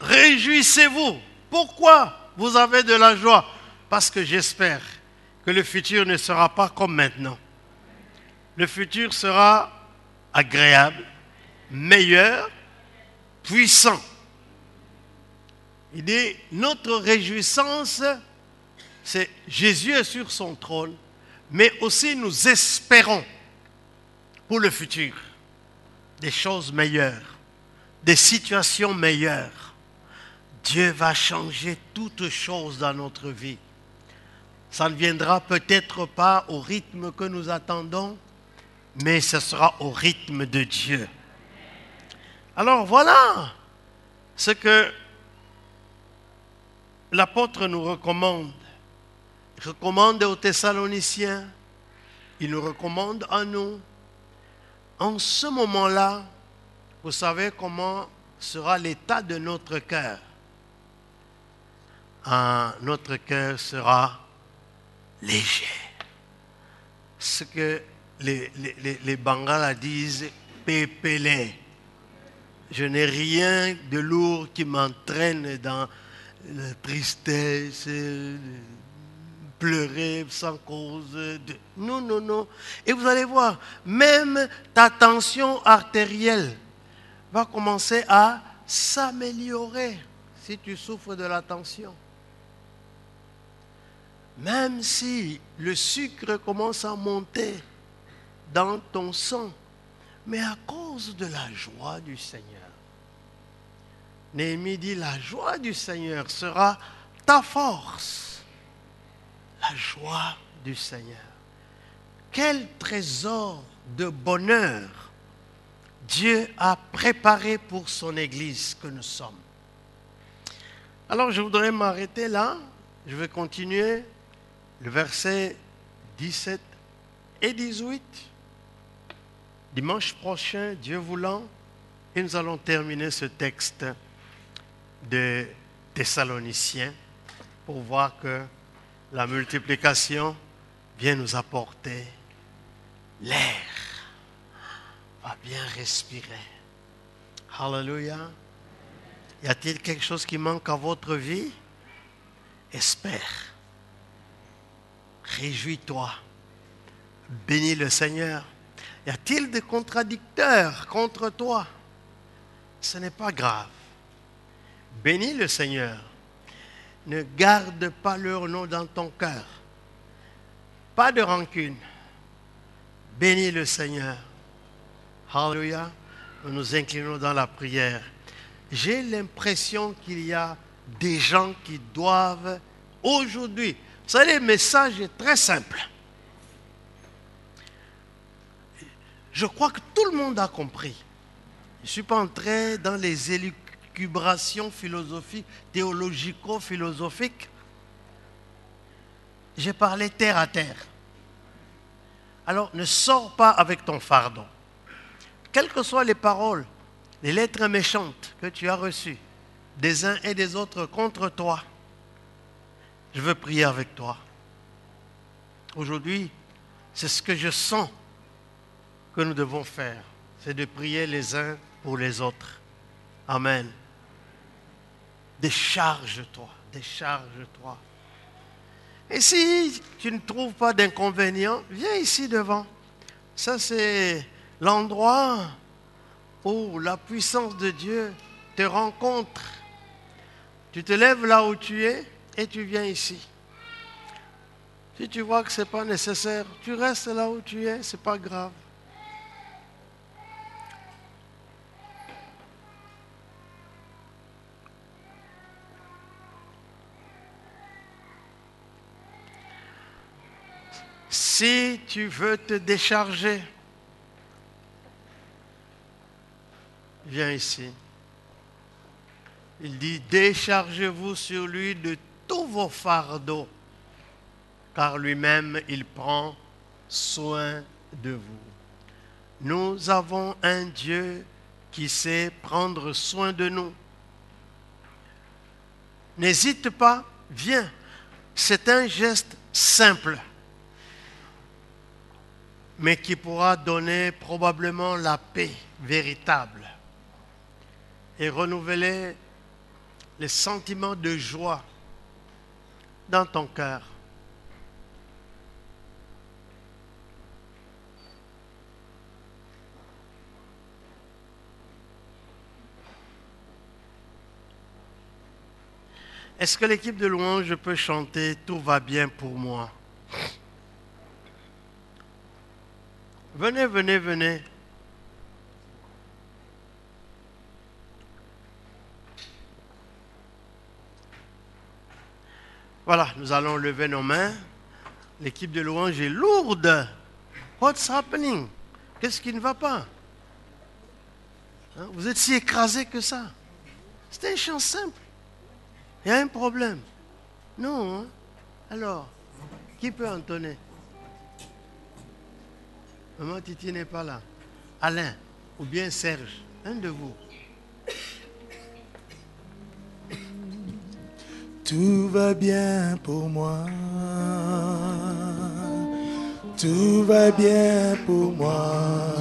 Réjouissez-vous. Pourquoi vous avez de la joie? Parce que j'espère que le futur ne sera pas comme maintenant. Le futur sera agréable, meilleur, puissant. Il dit, notre réjouissance, c'est Jésus est sur son trône, mais aussi nous espérons pour le futur des choses meilleures, des situations meilleures. Dieu va changer toutes choses dans notre vie. Ça ne viendra peut-être pas au rythme que nous attendons, mais ce sera au rythme de Dieu. Alors voilà ce que l'apôtre nous recommande. Il recommande aux Thessaloniciens, il nous recommande à nous. En ce moment-là, vous savez comment sera l'état de notre cœur. Notre cœur sera léger. Ce que les Bangala disent, pépélé. Je n'ai rien de lourd qui m'entraîne dans la tristesse, pleurer sans cause. Non. Et vous allez voir, même ta tension artérielle va commencer à s'améliorer si tu souffres de la tension. Même si le sucre commence à monter dans ton sang, mais à cause de la joie du Seigneur. Néhémie dit, la joie du Seigneur sera ta force. La joie du Seigneur. Quel trésor de bonheur Dieu a préparé pour son Église que nous sommes. Alors je voudrais m'arrêter là. Je vais continuer le verset 17 et 18. Dimanche prochain, Dieu voulant, et nous allons terminer ce texte de Thessaloniciens pour voir que la multiplication vient nous apporter l'air. On va bien respirer. Alléluia. Y a-t-il quelque chose qui manque à votre vie? Espère. Réjouis-toi. Bénis le Seigneur. Y a-t-il des contradicteurs contre toi? Ce n'est pas grave. Bénis le Seigneur. Ne garde pas leur nom dans ton cœur. Pas de rancune. Bénis le Seigneur. Alléluia. Nous nous inclinons dans la prière. J'ai l'impression qu'il y a des gens qui doivent aujourd'hui. Vous savez, le message est très simple. Je crois que tout le monde a compris. Je ne suis pas entré dans les élucubrations philosophiques, théologico-philosophiques. J'ai parlé terre à terre. Alors, ne sors pas avec ton fardeau. Quelles que soient les paroles, les lettres méchantes que tu as reçues des uns et des autres contre toi, je veux prier avec toi. Aujourd'hui, c'est ce que je sens que nous devons faire. C'est de prier les uns pour les autres. Amen. Décharge-toi, décharge-toi. Et si tu ne trouves pas d'inconvénient, viens ici devant. Ça, c'est l'endroit où la puissance de Dieu te rencontre. Tu te lèves là où tu es et tu viens ici. Si tu vois que ce n'est pas nécessaire, tu restes là où tu es, ce n'est pas grave. Si tu veux te décharger, viens ici. Il dit, déchargez-vous sur lui de tous vos fardeaux, car lui-même, il prend soin de vous. Nous avons un Dieu qui sait prendre soin de nous. N'hésite pas, viens. C'est un geste simple, mais qui pourra donner probablement la paix véritable et renouveler les sentiments de joie dans ton cœur. Est-ce que l'équipe de louange peut chanter « Tout va bien pour moi » ? Venez, venez, venez. Voilà, nous allons lever nos mains. L'équipe de louange est lourde. What's happening? Qu'est-ce qui ne va pas? Hein? Vous êtes si écrasés que ça. C'était un chant simple. Il y a un problème. Non, hein? Alors, qui peut entonner? Maman Titi n'est pas là. Alain ou bien Serge, un de vous. Tout va bien pour moi. Tout va bien pour moi.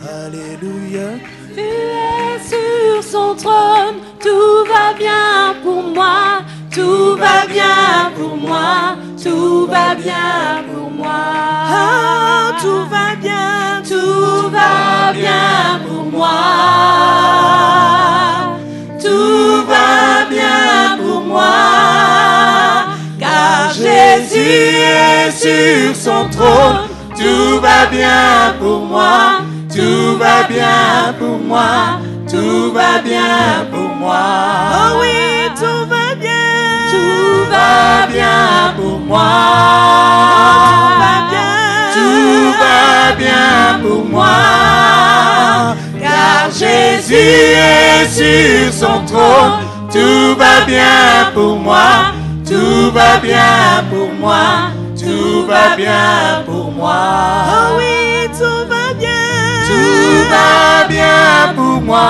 Alléluia. Tu es sur son trône. Tout va bien pour moi. Tout va bien pour moi. Tout va bien pour moi. Ah, tout va bien. Tout va bien pour moi. Tout va bien pour moi. Car Jésus est sur son trône. Tout va bien pour moi. Tout va bien pour moi. Tout va bien pour moi. Oh oui, tout va bien. Tout va bien pour moi. Tout va Tout va bien bien. pour moi. Car Jésus est sur son trône. Tout va bien pour moi. Tout va bien pour moi. Tout va bien pour moi. Oh oui, tout va bien. Tout va bien pour moi.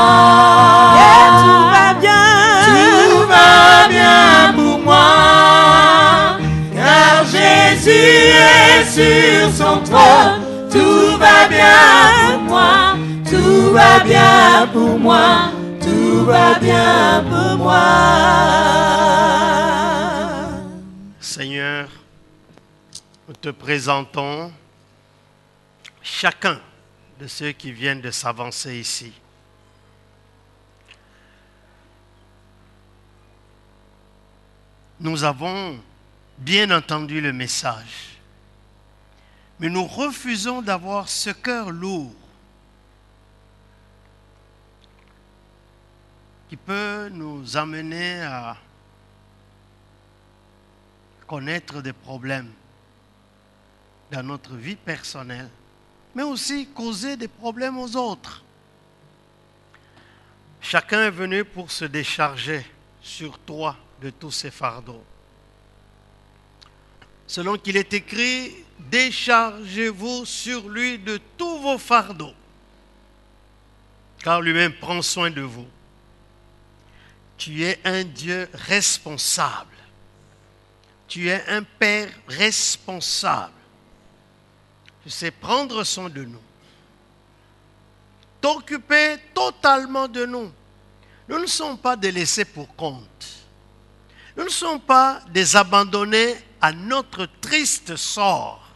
Yeah, tout va bien. Tout va bien pour moi. Car Jésus est sur son trône. Tout va bien pour moi. Tout va bien pour moi. Tout va bien pour moi. Seigneur, nous te présentons chacun de ceux qui viennent de s'avancer ici. nous avons bien entendu le message, mais nous refusons d'avoir ce cœur lourd qui peut nous amener à connaître des problèmes dans notre vie personnelle, mais aussi causer des problèmes aux autres. Chacun est venu pour se décharger sur toi de tous ses fardeaux. Selon qu'il est écrit, déchargez-vous sur lui de tous vos fardeaux, car lui-même prend soin de vous. Tu es un Dieu responsable. Tu es un Père responsable. Tu sais prendre soin de nous. T'occuper totalement de nous. Nous ne sommes pas des laissés pour compte. Nous ne sommes pas des abandonnés à notre triste sort.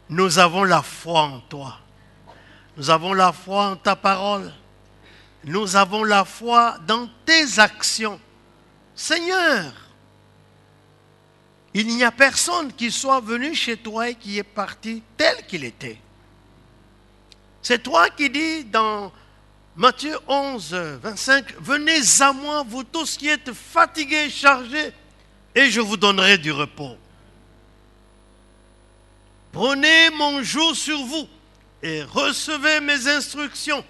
Nous avons la foi en toi. Nous avons la foi en ta parole. Nous avons la foi dans tes actions. Seigneur, il n'y a personne qui soit venu chez toi et qui est parti tel qu'il était. C'est toi qui dis dans Matthieu 11, 25, « Venez à moi, vous tous qui êtes fatigués et chargés, et je vous donnerai du repos. Prenez mon joug sur vous et recevez mes instructions,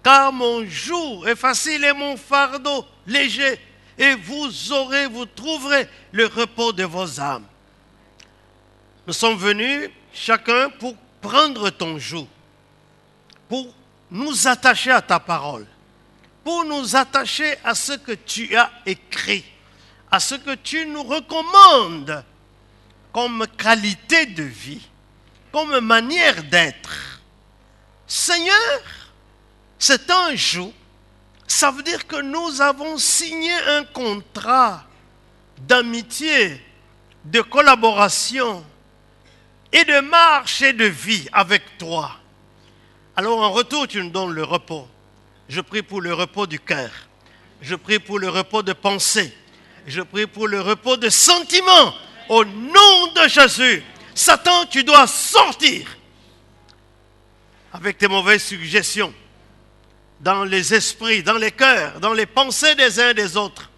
car mon joug est facile et mon fardeau léger, et vous trouverez le repos de vos âmes. » Nous sommes venus chacun pour prendre ton joug, pour nous attacher à ta parole, pour nous attacher à ce que tu as écrit, à ce que tu nous recommandes comme qualité de vie, comme manière d'être. Seigneur, c'est un joug. Ça veut dire que nous avons signé un contrat d'amitié, de collaboration et de marche et de vie avec toi. Alors en retour, tu nous donnes le repos. Je prie pour le repos du cœur. Je prie pour le repos de pensée. Je prie pour le repos de sentiments. Au nom de Jésus, Satan, tu dois sortir avec tes mauvaises suggestions dans les esprits, dans les cœurs, dans les pensées des uns et des autres.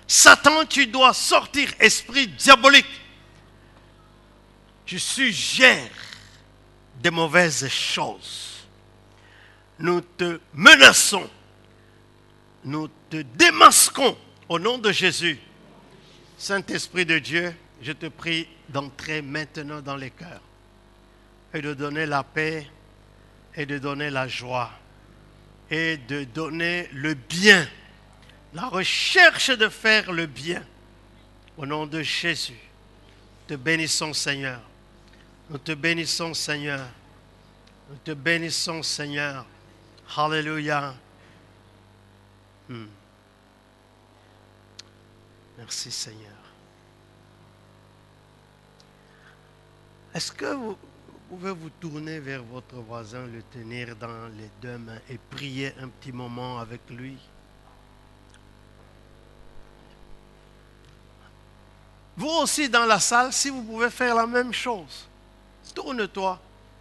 Satan, tu dois sortir, esprit diabolique. Tu suggères des mauvaises choses. Nous te menaçons. Nous te démasquons au nom de Jésus. Saint-Esprit de Dieu, je te prie d'entrer maintenant dans les cœurs et de donner la paix et de donner la joie et de donner le bien, la recherche de faire le bien. Au nom de Jésus, te bénissons Seigneur. Nous te bénissons Seigneur. Nous te bénissons Seigneur. Alléluia. Merci Seigneur. Est-ce que vous pouvez vous tourner vers votre voisin, le tenir dans les deux mains et prier un petit moment avec lui? Vous aussi dans la salle, si vous pouvez faire la même chose, tourne-toi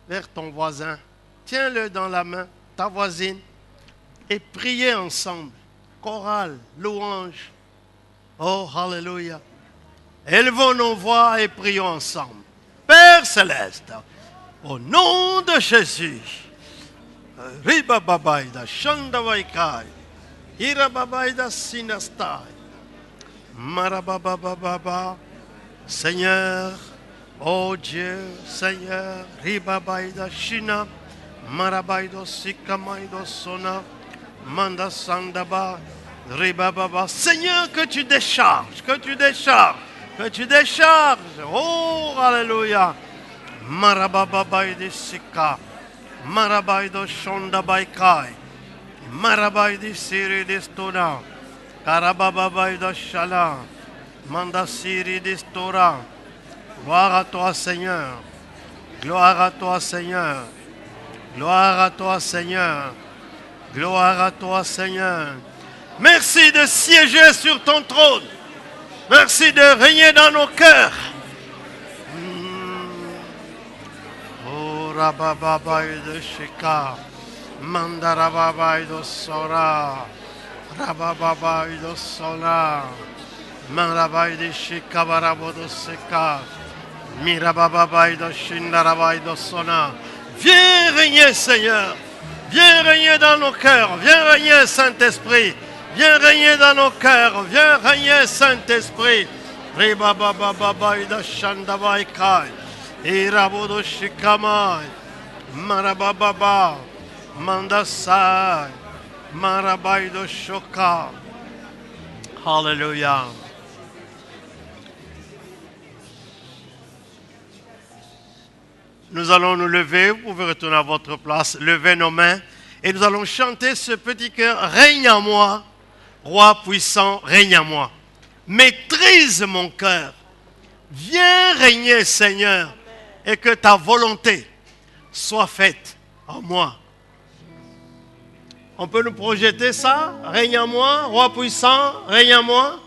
vers ton voisin, tiens-le dans la main, ta voisine, et priez ensemble. Chorale, louange. Oh, hallelujah. Élevons nos voix et prions ensemble. Père Céleste, au nom de Jésus, Riba Babaïda, Shandavaikai, Ira Babaïda Sinastai, Marababababa, Seigneur, oh Dieu, Seigneur, Riba Baïda Shina, Marabaïdo Sikamaido Sona, Manda Sandaba, Riba Baba, Seigneur, que tu décharges, que tu décharges. Que tu décharges. Oh, alléluia. Marababaïdi Sika. Marabaïdo Shondabaikai. Marabaïdi Siri Distona. Karabababaïdo Shala. Manda Siri Distora. Gloire à toi, Seigneur. Gloire à toi, Seigneur. Gloire à toi, Seigneur. Gloire à toi, Seigneur. Merci de siéger sur ton trône. Merci de régner dans nos cœurs. Oh, Rabababa de Sheka. Mandarababa de Sora. Rabababa de Sora. Marabai de Sheka Barabo de Seka. Mirababa de Shindarabai de Sona. Viens régner, Seigneur. Viens régner dans nos cœurs. Viens régner, Saint-Esprit. Viens régner dans nos cœurs. Viens régner, Saint-Esprit. Ribababa de Shandabai Kai. Irabo de Shikamai. Marababa. Mandasai. Marabai de Shoka. Hallelujah. Nous allons nous lever, vous pouvez retourner à votre place, lever nos mains et nous allons chanter ce petit cœur. Règne en moi, roi puissant, règne en moi. Maîtrise mon cœur. Viens régner, Seigneur, et que ta volonté soit faite en moi. On peut nous projeter ça? Règne en moi, roi puissant, règne en moi.